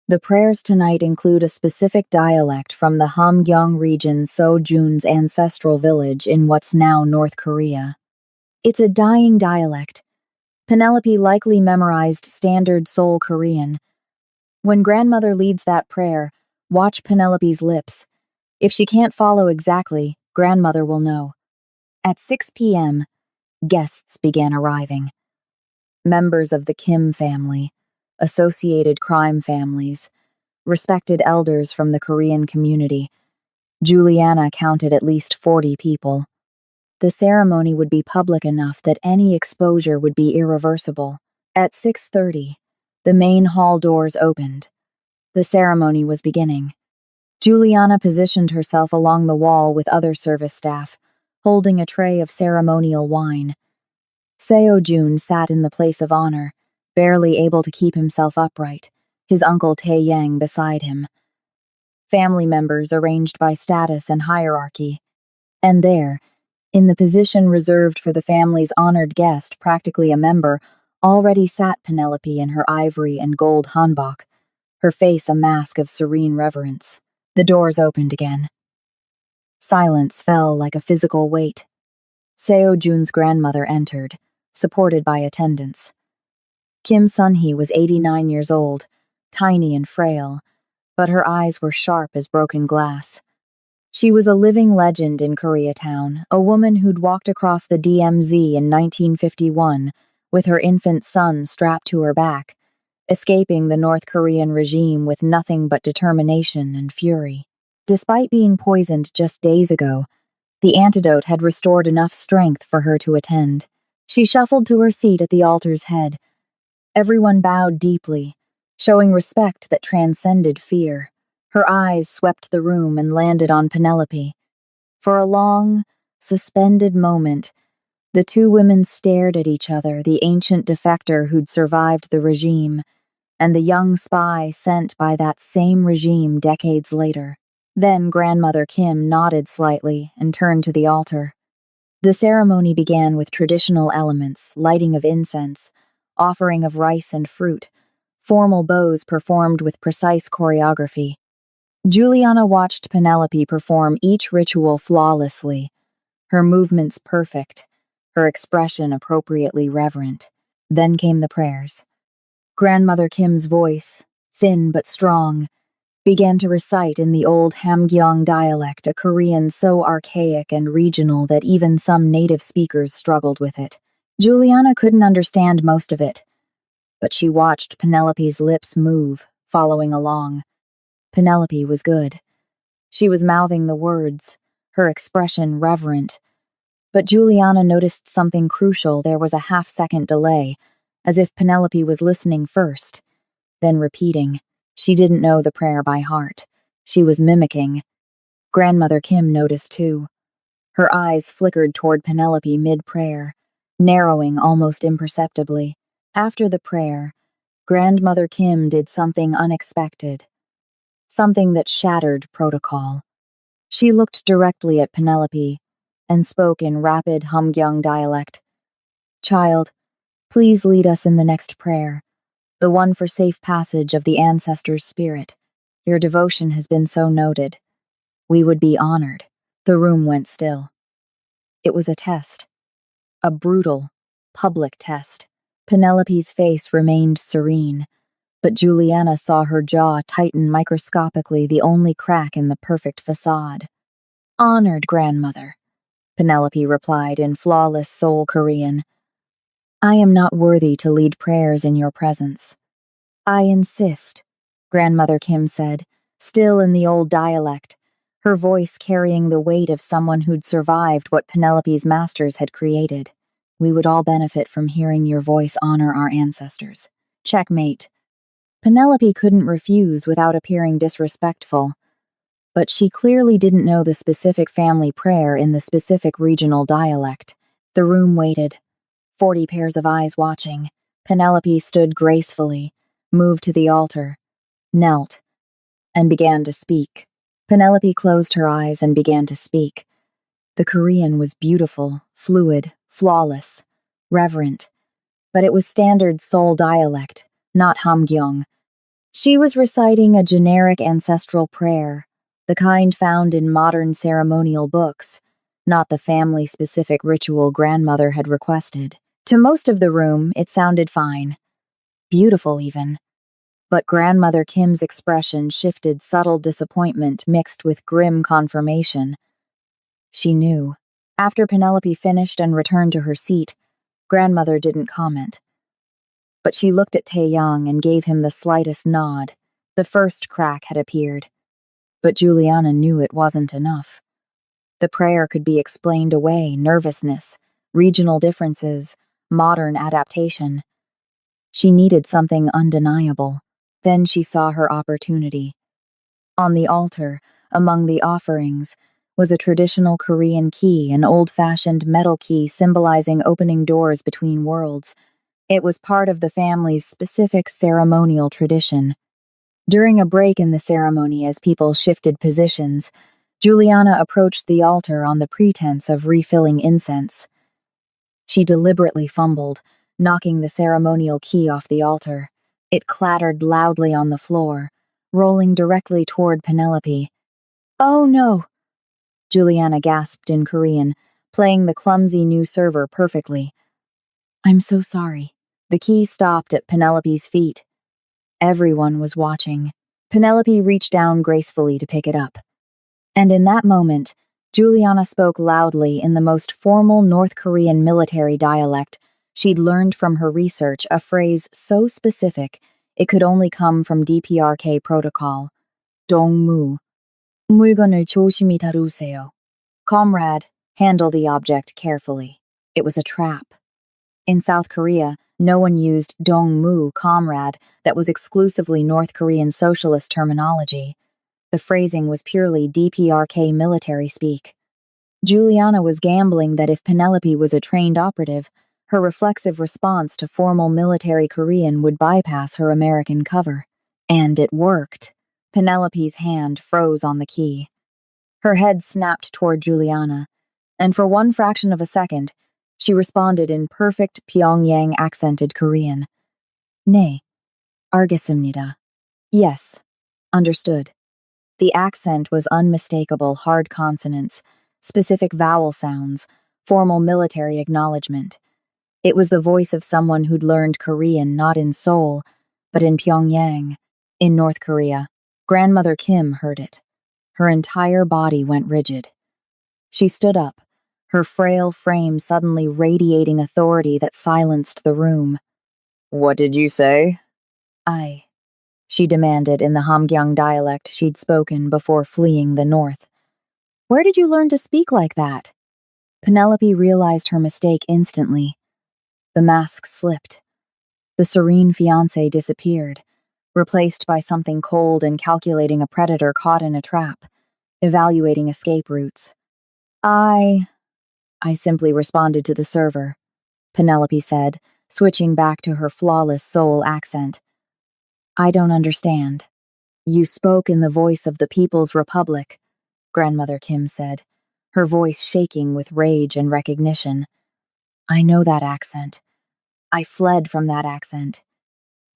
The prayers tonight include a specific dialect from the Hamgyong region Sojun's ancestral village in what's now North Korea. It's a dying dialect. Penelope likely memorized standard Seoul Korean. When grandmother leads that prayer, watch Penelope's lips. If she can't follow exactly, grandmother will know. At 6 p.m., guests began arriving. Members of the Kim family, associated crime families, respected elders from the Korean community. Juliana counted at least 40 people. The ceremony would be public enough that any exposure would be irreversible. At 6:30, the main hall doors opened. The ceremony was beginning. Juliana positioned herself along the wall with other service staff, holding a tray of ceremonial wine. Seo-jun sat in the place of honor, barely able to keep himself upright, his uncle Tae-yang beside him. Family members arranged by status and hierarchy. And there, in the position reserved for the family's honored guest, practically a member, already sat Penelope in her ivory and gold hanbok, her face a mask of serene reverence. The doors opened again. Silence fell like a physical weight. Seo-jun's grandmother entered, supported by attendants. Kim Sun-hee was 89 years old, tiny and frail, but her eyes were sharp as broken glass. She was a living legend in Koreatown, a woman who'd walked across the DMZ in 1951 with her infant son strapped to her back, escaping the North Korean regime with nothing but determination and fury. Despite being poisoned just days ago, the antidote had restored enough strength for her to attend. She shuffled to her seat at the altar's head. Everyone bowed deeply, showing respect that transcended fear. Her eyes swept the room and landed on Penelope. For a long, suspended moment, the two women stared at each other, the ancient defector who'd survived the regime, and the young spy sent by that same regime decades later. Then Grandmother Kim nodded slightly and turned to the altar. The ceremony began with traditional elements, lighting of incense, offering of rice and fruit, formal bows performed with precise choreography. Juliana watched Penelope perform each ritual flawlessly, her movements perfect, her expression appropriately reverent. Then came the prayers. Grandmother Kim's voice, thin but strong, began to recite in the old Hamgyong dialect, a Korean so archaic and regional that even some native speakers struggled with it. Juliana couldn't understand most of it, but she watched Penelope's lips move, following along. Penelope was good. She was mouthing the words, her expression reverent. But Juliana noticed something crucial. There was a half-second delay, as if Penelope was listening first, then repeating. She didn't know the prayer by heart. She was mimicking. Grandmother Kim noticed too. Her eyes flickered toward Penelope mid-prayer, narrowing almost imperceptibly. After the prayer, Grandmother Kim did something unexpected. Something that shattered protocol. She looked directly at Penelope and spoke in rapid Hamgyong dialect. "Child, please lead us in the next prayer, the one for safe passage of the ancestors' spirit. Your devotion has been so noted. We would be honored." The room went still. It was a test. A brutal, public test. Penelope's face remained serene, but Juliana saw her jaw tighten microscopically, the only crack in the perfect facade. "Honored, grandmother," Penelope replied in flawless Seoul Korean. "I am not worthy to lead prayers in your presence." "I insist," Grandmother Kim said, still in the old dialect, her voice carrying the weight of someone who'd survived what Penelope's masters had created. "We would all benefit from hearing your voice honor our ancestors." Checkmate. Penelope couldn't refuse without appearing disrespectful, but she clearly didn't know the specific family prayer in the specific regional dialect. The room waited. 40 pairs of eyes watching. Penelope stood gracefully, moved to the altar, knelt, and began to speak. Penelope closed her eyes and began to speak. The Korean was beautiful, fluid, flawless, reverent, but it was standard Seoul dialect, not Hamgyong. She was reciting a generic ancestral prayer, the kind found in modern ceremonial books, not the family-specific ritual grandmother had requested. To most of the room, it sounded fine. Beautiful, even. But Grandmother Kim's expression shifted subtle disappointment mixed with grim confirmation. She knew. After Penelope finished and returned to her seat, Grandmother didn't comment. But she looked at Taeyang and gave him the slightest nod. The first crack had appeared. But Juliana knew it wasn't enough. The prayer could be explained away: nervousness, regional differences, modern adaptation. She needed something undeniable. Then she saw her opportunity. On the altar, among the offerings, was a traditional Korean key, an old-fashioned metal key symbolizing opening doors between worlds. It was part of the family's specific ceremonial tradition. During a break in the ceremony, as people shifted positions, Juliana approached the altar on the pretense of refilling incense. She deliberately fumbled, knocking the ceremonial key off the altar. It clattered loudly on the floor, rolling directly toward Penelope. "Oh no!" Juliana gasped in Korean, playing the clumsy new server perfectly. "I'm so sorry." The key stopped at Penelope's feet. Everyone was watching. Penelope reached down gracefully to pick it up. And in that moment, Juliana spoke loudly in the most formal North Korean military dialect she'd learned from her research, a phrase so specific it could only come from DPRK protocol. 동무. 물건을 조심히 다루세요. Comrade, handle the object carefully. It was a trap. In South Korea, no one used dongmu, comrade, that was exclusively North Korean socialist terminology. The phrasing was purely DPRK military speak. Juliana was gambling that if Penelope was a trained operative, her reflexive response to formal military Korean would bypass her American cover. And it worked. Penelope's hand froze on the key. Her head snapped toward Juliana, and for one fraction of a second, she responded in perfect Pyongyang-accented Korean. "네, 알겠습니다." Yes, understood. The accent was unmistakable, hard consonants, specific vowel sounds, formal military acknowledgement. It was the voice of someone who'd learned Korean not in Seoul, but in Pyongyang, in North Korea. Grandmother Kim heard it. Her entire body went rigid. She stood up, her frail frame suddenly radiating authority that silenced the room. "What did you say?" She demanded in the Hamgyong dialect she'd spoken before fleeing the north. "Where did you learn to speak like that?" Penelope realized her mistake instantly. The mask slipped. The serene fiancé disappeared, replaced by something cold and calculating, a predator caught in a trap, evaluating escape routes. I simply responded to the server," Penelope said, switching back to her flawless Seoul accent. "I don't understand." "You spoke in the voice of the People's Republic," Grandmother Kim said, her voice shaking with rage and recognition. "I know that accent. I fled from that accent.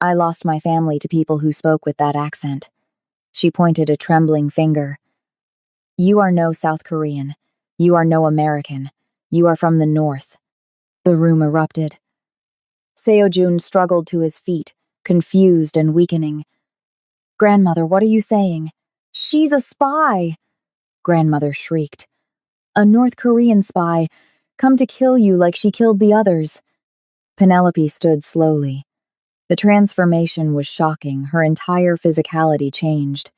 I lost my family to people who spoke with that accent." She pointed a trembling finger. "You are no South Korean. You are no American. You are from the North." The room erupted. Seo-jun struggled to his feet, confused and weakening. "Grandmother, what are you saying?" "She's a spy!" Grandmother shrieked. "A North Korean spy, come to kill you like she killed the others." Penelope stood slowly. The transformation was shocking. Her entire physicality changed.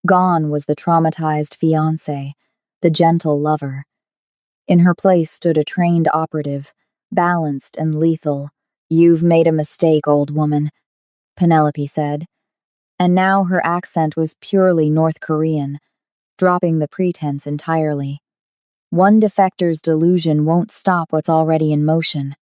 Gone was the traumatized fiancé, the gentle lover. In her place stood a trained operative, balanced and lethal. "You've made a mistake, old woman," Penelope said. And now her accent was purely North Korean, dropping the pretense entirely. One defector's delusion won't stop what's already in motion.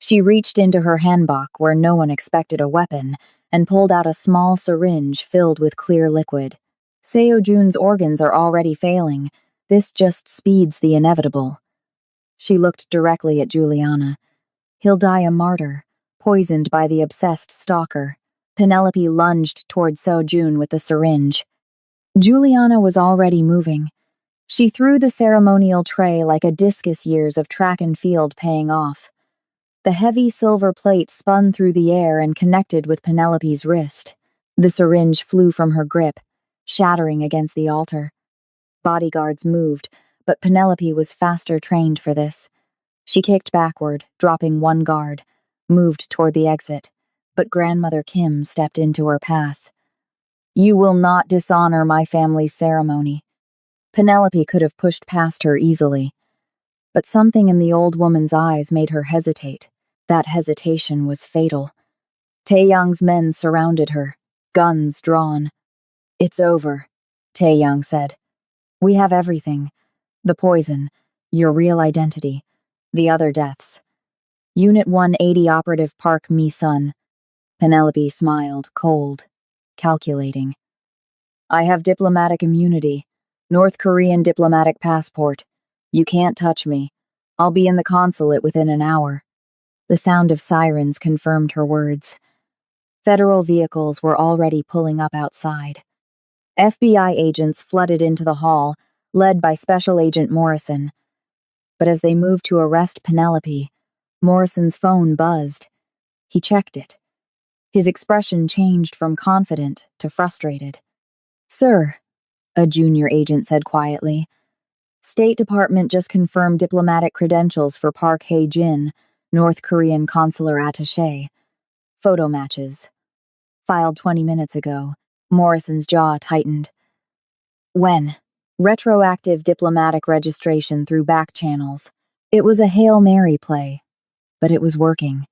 She reached into her handbag where no one expected a weapon and pulled out a small syringe filled with clear liquid. Seo Jun's organs are already failing. This just speeds the inevitable. She looked directly at Juliana. He'll die a martyr, poisoned by the obsessed stalker. Penelope lunged toward Seo Jun with the syringe. Juliana was already moving. She threw the ceremonial tray like a discus, years of track and field paying off. The heavy silver plate spun through the air and connected with Penelope's wrist. The syringe flew from her grip, shattering against the altar. Bodyguards moved, but Penelope was faster trained for this. She kicked backward, dropping one guard, moved toward the exit, but Grandmother Kim stepped into her path. "You will not dishonor my family's ceremony." Penelope could have pushed past her easily, but something in the old woman's eyes made her hesitate. That hesitation was fatal. Taeyang's men surrounded her, guns drawn. "It's over," Taeyang said. "We have everything. The poison, your real identity, the other deaths. Unit 180 Operative Park Mi-sun." Penelope smiled, cold, calculating. "I have diplomatic immunity, North Korean diplomatic passport. You can't touch me. I'll be in the consulate within an hour." The sound of sirens confirmed her words. Federal vehicles were already pulling up outside. FBI agents flooded into the hall, led by Special Agent Morrison. But as they moved to arrest Penelope, Morrison's phone buzzed. He checked it. His expression changed from confident to frustrated. "Sir," a junior agent said quietly, "State Department just confirmed diplomatic credentials for Park Hae-jin, North Korean consular attaché. Photo matches. Filed 20 minutes ago." Morrison's jaw tightened. "When?" "Retroactive diplomatic registration through back channels." It was a Hail Mary play, but it was working.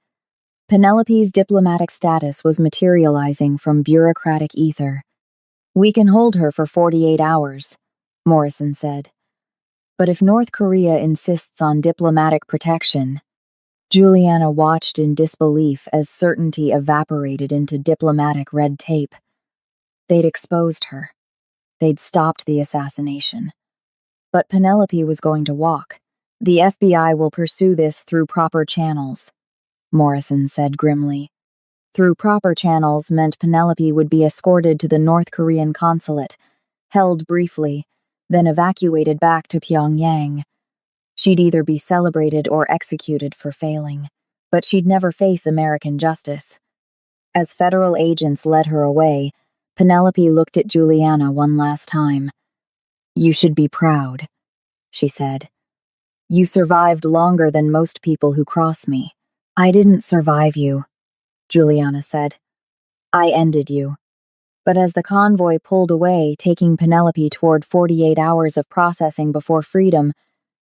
Penelope's diplomatic status was materializing from bureaucratic ether. "We can hold her for 48 hours, Morrison said. "But if North Korea insists on diplomatic protection..." Juliana watched in disbelief as certainty evaporated into diplomatic red tape. They'd exposed her. They'd stopped the assassination. But Penelope was going to walk. "The FBI will pursue this through proper channels," Morrison said grimly. Through proper channels meant Penelope would be escorted to the North Korean consulate, held briefly, then evacuated back to Pyongyang. She'd either be celebrated or executed for failing, but she'd never face American justice. As federal agents led her away, Penelope looked at Juliana one last time. "You should be proud," she said. "You survived longer than most people who cross me." "I didn't survive you," Juliana said. "I ended you." But as the convoy pulled away, taking Penelope toward 48 hours of processing before freedom,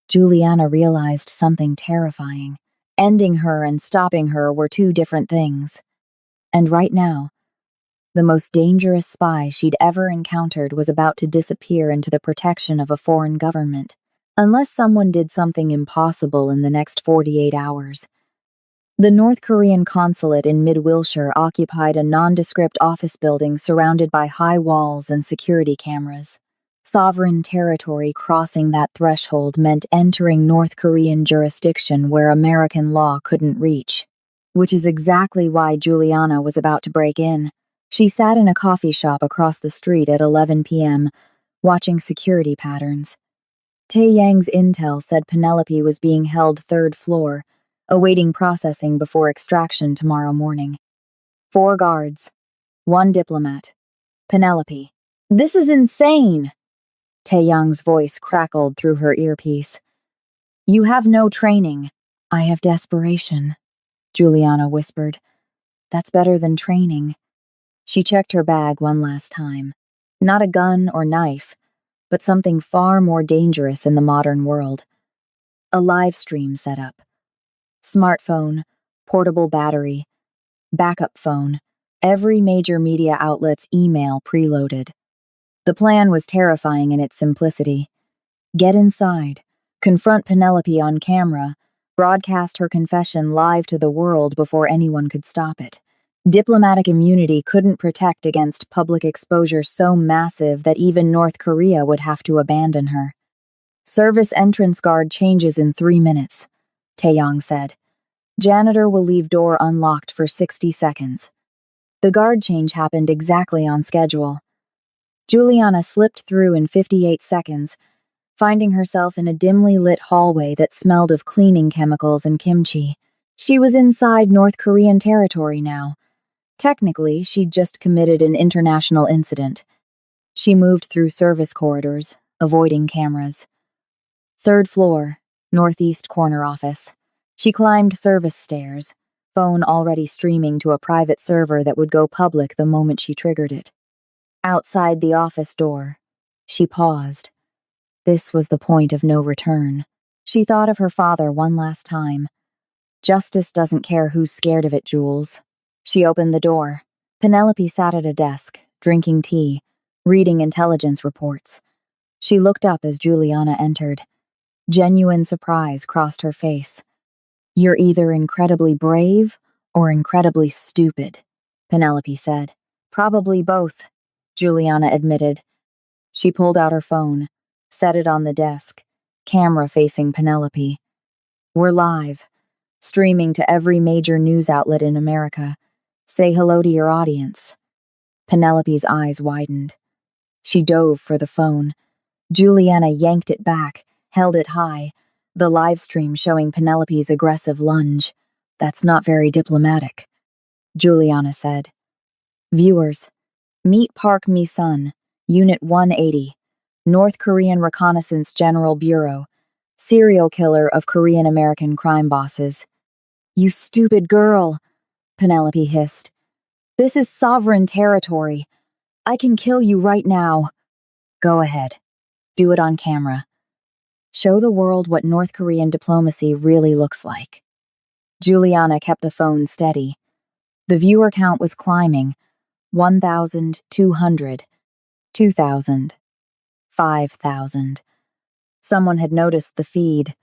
Juliana realized something terrifying. Ending her and stopping her were two different things. And right now, the most dangerous spy she'd ever encountered was about to disappear into the protection of a foreign government, unless someone did something impossible in the next 48 hours. The North Korean consulate in Mid-Wilshire occupied a nondescript office building surrounded by high walls and security cameras. Sovereign territory crossing that threshold meant entering North Korean jurisdiction where American law couldn't reach. Which is exactly why Juliana was about to break in. She sat in a coffee shop across the street at 11 p.m., watching security patterns. Taeyang's intel said Penelope was being held third floor, awaiting processing before extraction tomorrow morning. 4 guards. 1 diplomat. Penelope. "This is insane!" Taeyang's voice crackled through her earpiece. "You have no training." "I have desperation," Juliana whispered. "That's better than training." She checked her bag one last time. Not a gun or knife, but something far more dangerous in the modern world. A live stream setup. Smartphone, portable battery, backup phone, every major media outlet's email preloaded. The plan was terrifying in its simplicity. Get inside, confront Penelope on camera, broadcast her confession live to the world before anyone could stop it. Diplomatic immunity couldn't protect against public exposure so massive that even North Korea would have to abandon her. Service entrance guard changes in 3 minutes, Taeyong said. Janitor will leave door unlocked for 60 seconds. The guard change happened exactly on schedule. Juliana slipped through in 58 seconds, finding herself in a dimly lit hallway that smelled of cleaning chemicals and kimchi. She was inside North Korean territory now. Technically, she'd just committed an international incident. She moved through service corridors, avoiding cameras. 3rd floor, northeast corner office. She climbed service stairs, phone already streaming to a private server that would go public the moment she triggered it. Outside the office door, she paused. This was the point of no return. She thought of her father one last time. Justice doesn't care who's scared of it, Jules. She opened the door. Penelope sat at a desk, drinking tea, reading intelligence reports. She looked up as Juliana entered. Genuine surprise crossed her face. "You're either incredibly brave or incredibly stupid," Penelope said. "Probably both," Juliana admitted. She pulled out her phone, set it on the desk, camera facing Penelope. "We're live, streaming to every major news outlet in America. Say hello to your audience." Penelope's eyes widened. She dove for the phone. Juliana yanked it back, held it high, the live stream showing Penelope's aggressive lunge. "That's not very diplomatic," Juliana said. "Viewers, meet Park Mi-sun, Unit 180, North Korean Reconnaissance General Bureau, serial killer of Korean-American crime bosses." "You stupid girl," Penelope hissed. "This is sovereign territory. I can kill you right now." "Go ahead. Do it on camera. Show the world what North Korean diplomacy really looks like." Juliana kept the phone steady. The viewer count was climbing. 1,200, 2,000, 5,000. Someone had noticed the feed.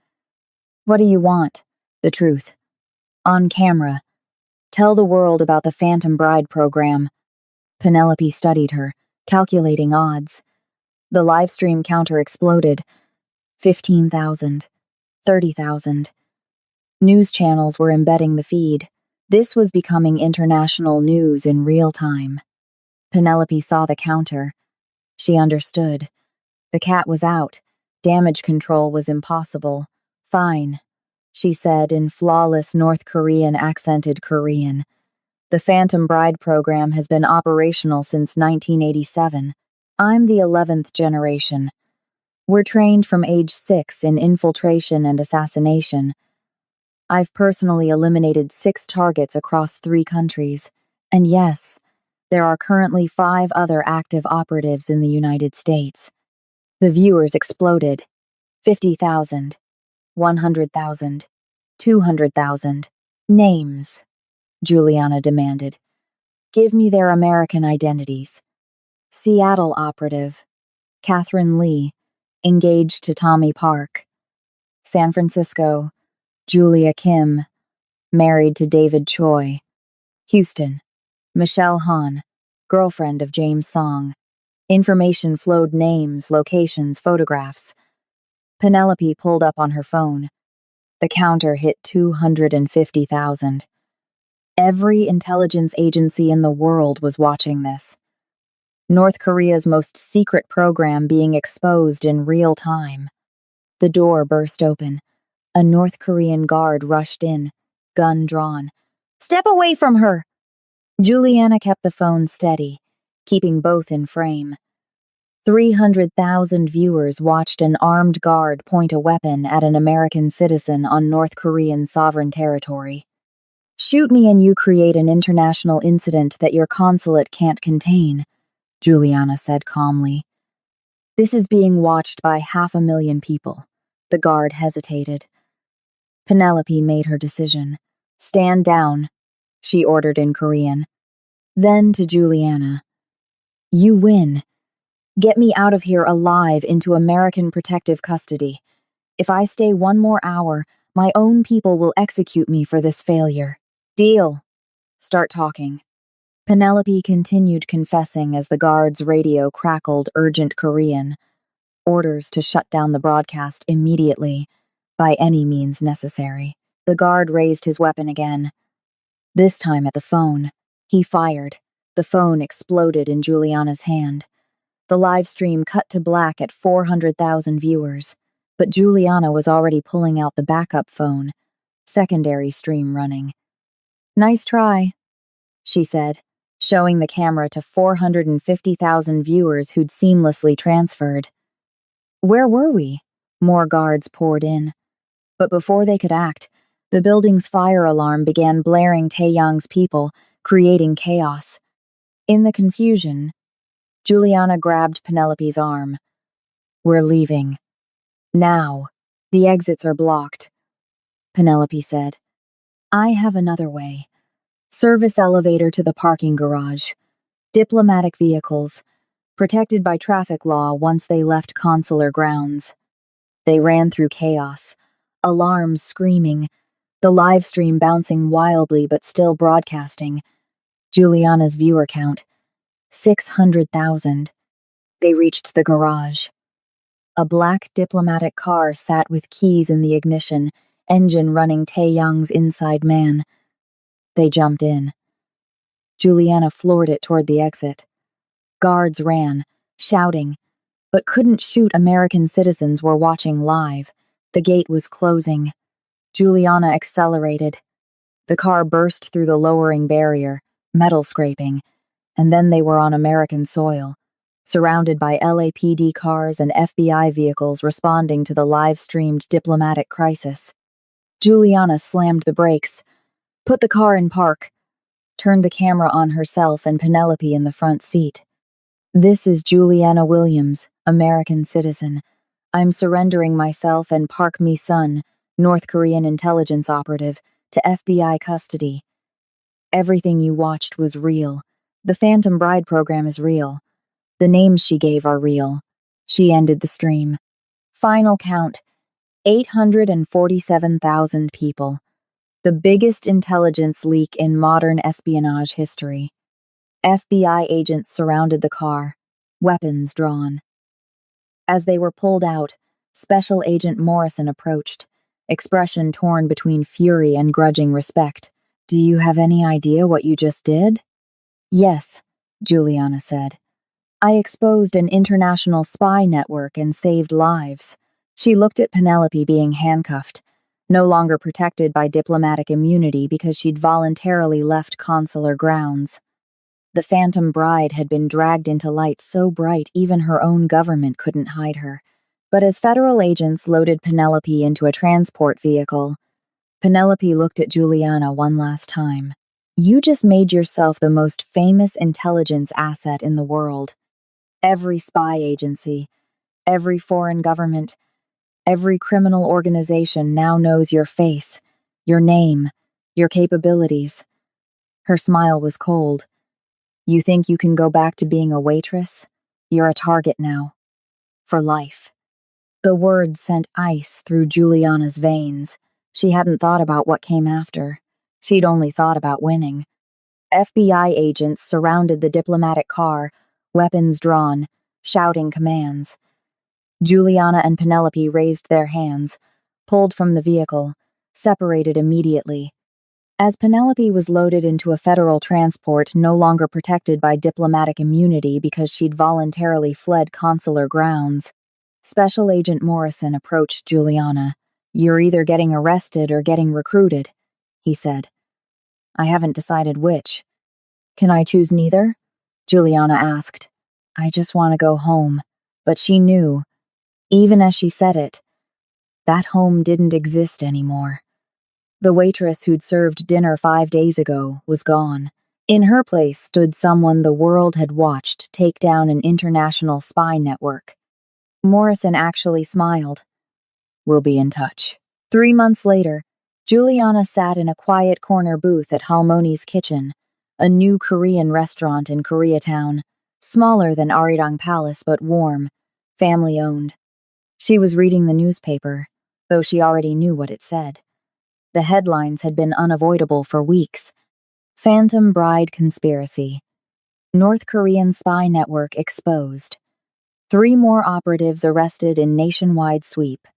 "What do you want?" "The truth. On camera. Tell the world about the Phantom Bride program." Penelope studied her, calculating odds. The livestream counter exploded. 15,000, 30,000. News channels were embedding the feed. This was becoming international news in real time. Penelope saw the counter. She understood. The cat was out. Damage control was impossible. "Fine," she said in flawless North Korean accented Korean. "The Phantom Bride program has been operational since 1987. I'm the 11th generation. We're trained from age 6 in infiltration and assassination. I've personally eliminated 6 targets across 3 countries. And yes, there are currently 5 other active operatives in the United States." The viewers exploded. 50,000, 100,000, 200,000. "Names," Juliana demanded. "Give me their American identities." Seattle operative, Catherine Lee, engaged to Tommy Park. San Francisco, Julia Kim, married to David Choi. Houston, Michelle Hahn, girlfriend of James Song. Information flowed: names, locations, photographs. Penelope pulled up on her phone. The counter hit 250,000. Every intelligence agency in the world was watching this. North Korea's most secret program being exposed in real time. The door burst open. A North Korean guard rushed in, gun drawn. "Step away from her!" Juliana kept the phone steady, keeping both in frame. 300,000 viewers watched an armed guard point a weapon at an American citizen on North Korean sovereign territory. "Shoot me and you create an international incident that your consulate can't contain," Juliana said calmly. "This is being watched by 500,000 people." The guard hesitated. Penelope made her decision. "Stand down," she ordered in Korean. Then to Juliana. "You win. Get me out of here alive into American protective custody. If I stay one more hour, My own people will execute me for this failure. Deal. Start talking. Penelope continued confessing as the guard's radio crackled urgent Korean, orders to shut down the broadcast immediately, by any means necessary. The guard raised his weapon again, this time at the phone. He fired. The phone exploded in Juliana's hand. The live stream cut to black at 400,000 viewers, but Juliana was already pulling out the backup phone, secondary stream running. Nice try, she said, showing the camera to 450,000 viewers who'd seamlessly transferred. Where were we? More guards poured in. But before they could act, the building's fire alarm began blaring Taeyang's people, creating chaos. In the confusion, Juliana grabbed Penelope's arm. We're leaving. Now. The exits are blocked, Penelope said. I have another way. Service elevator to the parking garage. Diplomatic vehicles, protected by traffic law once they left consular grounds. They ran through chaos, alarms screaming, the live stream bouncing wildly but still broadcasting. Juliana's viewer count, 600,000. They reached the garage. A black diplomatic car sat with keys in the ignition, engine running Taeyang's inside man. They jumped in. Juliana floored it toward the exit. Guards ran, shouting, but couldn't shoot. American citizens were watching live. The gate was closing. Juliana accelerated. The car burst through the lowering barrier, metal scraping, and then they were on American soil, surrounded by LAPD cars and FBI vehicles responding to the live-streamed diplomatic crisis. Juliana slammed the brakes, put the car in park, turned the camera on herself and Penelope in the front seat. This is Juliana Williams, American citizen. I'm surrendering myself and Park Mi-sun, North Korean intelligence operative, to FBI custody. Everything you watched was real. The Phantom Bride program is real. The names she gave are real. She ended the stream. Final count, 847,000 people. The biggest intelligence leak in modern espionage history. FBI agents surrounded the car, weapons drawn. As they were pulled out, Special Agent Morrison approached, expression torn between fury and grudging respect. Do you have any idea what you just did? Yes, Juliana said. I exposed an international spy network and saved lives. She looked at Penelope being handcuffed, no longer protected by diplomatic immunity because she'd voluntarily left consular grounds. The Phantom Bride had been dragged into light so bright even her own government couldn't hide her. But as federal agents loaded Penelope into a transport vehicle, Penelope looked at Juliana one last time. You just made yourself the most famous intelligence asset in the world. Every spy agency, every foreign government, every criminal organization now knows your face, your name, your capabilities. Her smile was cold. You think you can go back to being a waitress? You're a target now. For life. The words sent ice through Juliana's veins. She hadn't thought about what came after. She'd only thought about winning. FBI agents surrounded the diplomatic car, weapons drawn, shouting commands. Juliana and Penelope raised their hands, pulled from the vehicle, separated immediately. As Penelope was loaded into a federal transport no longer protected by diplomatic immunity because she'd voluntarily fled consular grounds, Special Agent Morrison approached Juliana. You're either getting arrested or getting recruited, he said. I haven't decided which. Can I choose neither? Juliana asked. I just want to go home. But she knew, even as she said it, that home didn't exist anymore. The waitress who'd served dinner 5 days ago was gone. In her place stood someone the world had watched take down an international spy network. Morrison actually smiled. We'll be in touch. 3 months later, Juliana sat in a quiet corner booth at Halmoni's Kitchen, a new Korean restaurant in Koreatown, smaller than Arirang Palace but warm, family-owned. She was reading the newspaper, though she already knew what it said. The headlines had been unavoidable for weeks. Phantom Bride Conspiracy. North Korean spy network exposed. 3 more operatives arrested in nationwide sweep.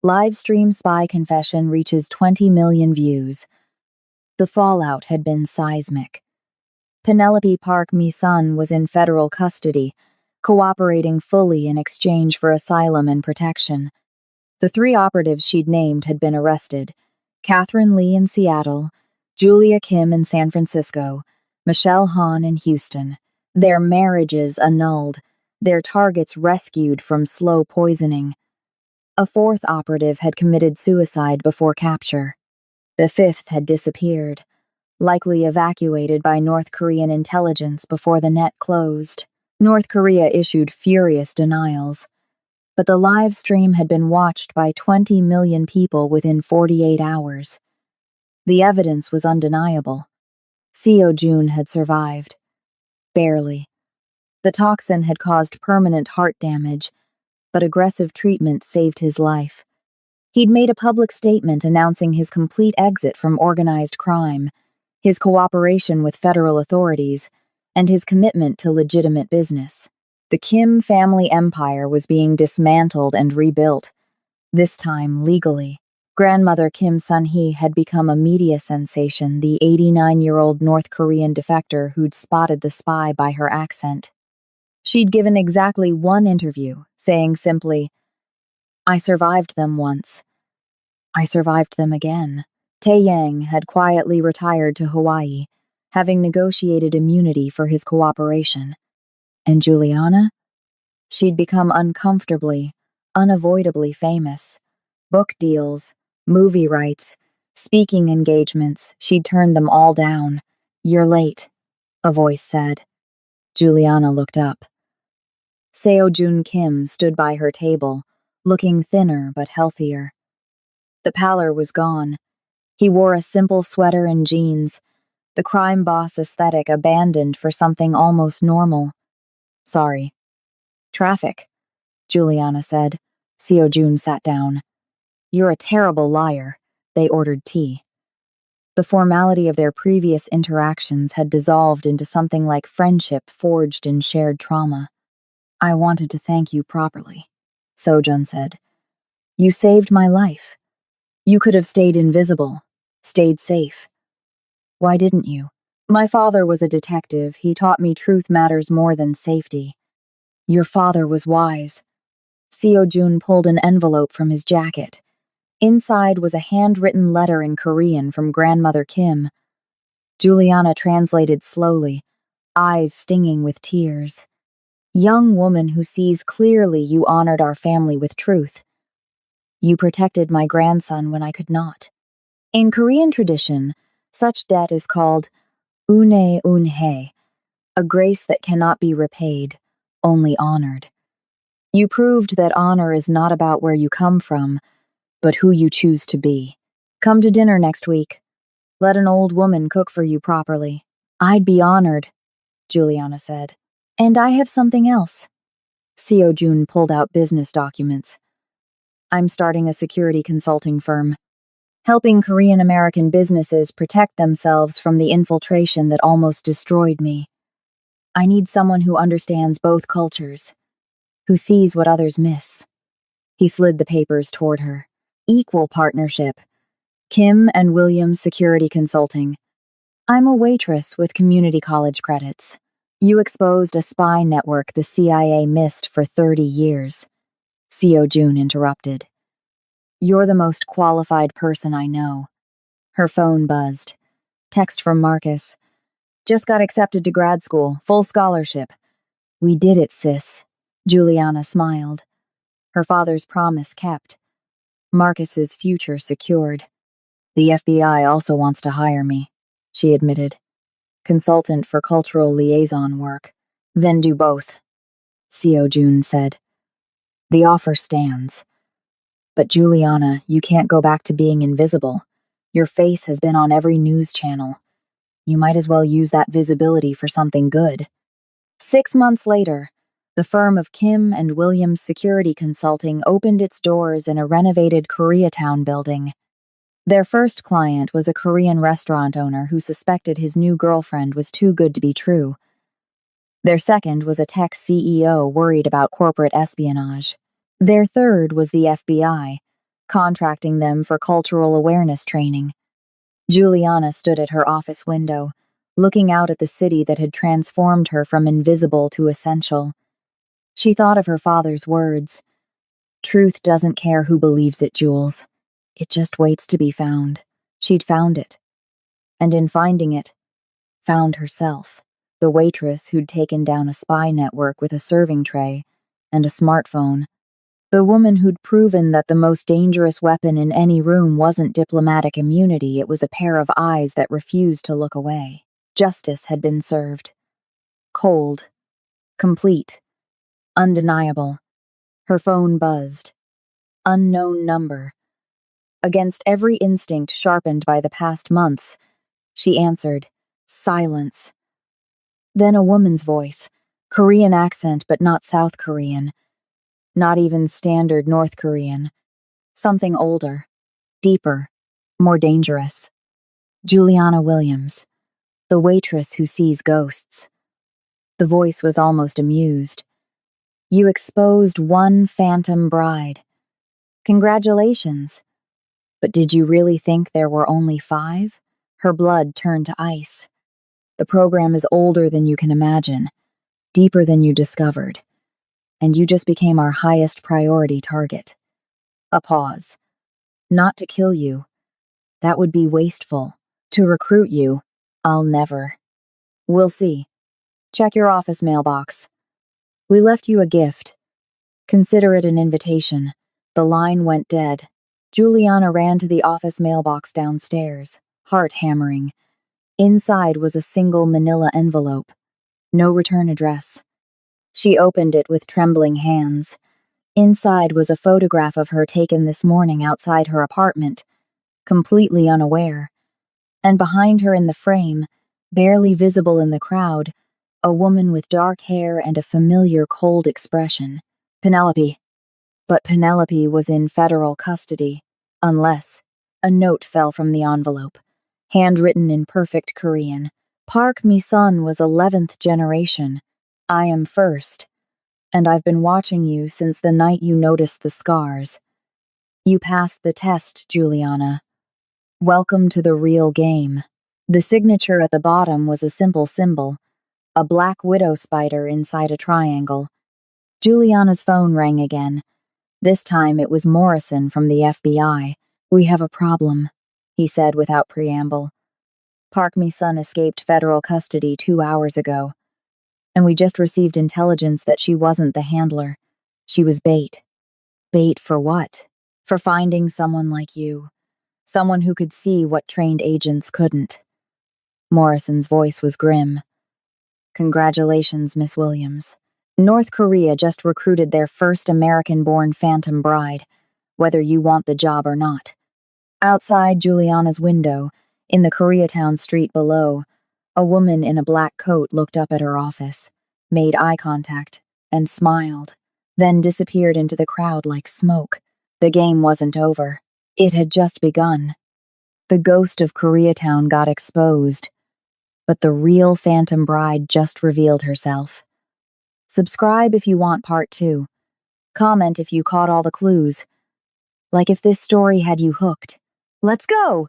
Livestream spy confession reaches 20 million views. The fallout had been seismic. Penelope Park Mi-sun was in federal custody, cooperating fully in exchange for asylum and protection. The 3 operatives she'd named had been arrested: Catherine Lee in Seattle, Julia Kim in San Francisco, Michelle Han in Houston. Their marriages annulled, their targets rescued from slow poisoning. A 4th operative had committed suicide before capture. The 5th had disappeared, likely evacuated by North Korean intelligence before the net closed. North Korea issued furious denials, but the live stream had been watched by 20 million people within 48 hours. The evidence was undeniable. Seo-jun had survived. Barely. The toxin had caused permanent heart damage, but aggressive treatment saved his life. He'd made a public statement announcing his complete exit from organized crime, his cooperation with federal authorities, and his commitment to legitimate business. The Kim family empire was being dismantled and rebuilt, this time legally. Grandmother Kim Sun-hee had become a media sensation, the 89-year-old North Korean defector who'd spotted the spy by her accent. She'd given exactly 1 interview, saying simply, "I survived them once. I survived them again." Tae-yang had quietly retired to Hawaii, having negotiated immunity for his cooperation. And Juliana? She'd become uncomfortably, unavoidably famous. Book deals, movie rights, speaking engagements, she'd turned them all down. "You're late," a voice said. Juliana looked up. Seo-jun Kim stood by her table, looking thinner but healthier. The pallor was gone. He wore a simple sweater and jeans, the crime boss aesthetic abandoned for something almost normal. "Sorry." "Traffic," Juliana said. Seo-jun sat down. "You're a terrible liar." They ordered tea. The formality of their previous interactions had dissolved into something like friendship forged in shared trauma. "I wanted to thank you properly," Seo-jun said. "You saved my life. You could have stayed invisible, stayed safe. Why didn't you?" "My father was a detective. He taught me truth matters more than safety." "Your father was wise." Seo-jun pulled an envelope from his jacket. Inside was a handwritten letter in Korean from Grandmother Kim. Juliana translated slowly, eyes stinging with tears. "Young woman who sees clearly, you honored our family with truth. You protected my grandson when I could not. In Korean tradition, such debt is called une unhae, a grace that cannot be repaid, only honored. You proved that honor is not about where you come from, but who you choose to be. Come to dinner next week. Let an old woman cook for you properly." "I'd be honored," Juliana said. "And I have something else." Seo-jun pulled out business documents. "I'm starting a security consulting firm, helping Korean-American businesses protect themselves from the infiltration that almost destroyed me. I need someone who understands both cultures, who sees what others miss." He slid the papers toward her. "Equal partnership. Kim and Williams Security Consulting. I'm a waitress with community college credits. You exposed a spy network the CIA missed for 30 years. Seo-jun interrupted. "You're the most qualified person I know." Her phone buzzed. Text from Marcus. "Just got accepted to grad school, full scholarship." "We did it, sis." Juliana smiled. Her father's promise kept. Marcus's future secured. "The FBI also wants to hire me," she admitted. "Consultant for cultural liaison work. Then do both," Seo-jun said. "The offer stands. But Juliana, you can't go back to being invisible. Your face has been on every news channel. You might as well use that visibility for something good." 6 months later, the firm of Kim and Williams Security Consulting opened its doors in a renovated Koreatown building. Their first client was a Korean restaurant owner who suspected his new girlfriend was too good to be true. Their second was a tech CEO worried about corporate espionage. Their third was the FBI, contracting them for cultural awareness training. Juliana stood at her office window, looking out at the city that had transformed her from invisible to essential. She thought of her father's words. Truth doesn't care who believes it, Jules. It just waits to be found. She'd found it. And in finding it, found herself, the waitress who'd taken down a spy network with a serving tray and a smartphone. The woman who'd proven that the most dangerous weapon in any room wasn't diplomatic immunity, it was a pair of eyes that refused to look away. Justice had been served. Cold. Complete. Undeniable. Her phone buzzed. Unknown number. Against every instinct sharpened by the past months, she answered. Silence. Then a woman's voice, Korean accent but not South Korean, not even standard North Korean. Something older, deeper, more dangerous. Juliana Williams, the waitress who sees ghosts. The voice was almost amused. You exposed one phantom bride. Congratulations. But did you really think there were only 5? Her blood turned to ice. The program is older than you can imagine, deeper than you discovered, and you just became our highest priority target. A pause. Not to kill you. That would be wasteful. To recruit you, I'll never. We'll see. Check your office mailbox. We left you a gift. Consider it an invitation. The line went dead. Juliana ran to the office mailbox downstairs, heart hammering. Inside was a single manila envelope. No return address. She opened it with trembling hands. Inside was a photograph of her taken this morning outside her apartment, completely unaware. And behind her in the frame, barely visible in the crowd, a woman with dark hair and a familiar cold expression. Penelope. But Penelope was in federal custody, unless a note fell from the envelope, handwritten in perfect Korean. Park Mi-sun was 11th generation. I am first, and I've been watching you since the night you noticed the scars. You passed the test, Juliana. Welcome to the real game. The signature at the bottom was a simple symbol, a black widow spider inside a triangle. Juliana's phone rang again. This time it was Morrison from the FBI. We have a problem, he said without preamble. Park Mi-sun escaped federal custody 2 hours ago, and we just received intelligence that she wasn't the handler. She was bait. Bait for what? For finding someone like you. Someone who could see what trained agents couldn't. Morrison's voice was grim. Congratulations, Miss Williams. North Korea just recruited their first American-born phantom bride, whether you want the job or not. Outside Juliana's window, in the Koreatown street below, a woman in a black coat looked up at her office, made eye contact, and smiled, then disappeared into the crowd like smoke. The game wasn't over. It had just begun. The ghost of Koreatown got exposed, but the real phantom bride just revealed herself. Subscribe if you want part 2. Comment if you caught all the clues. Like if this story had you hooked. Let's go!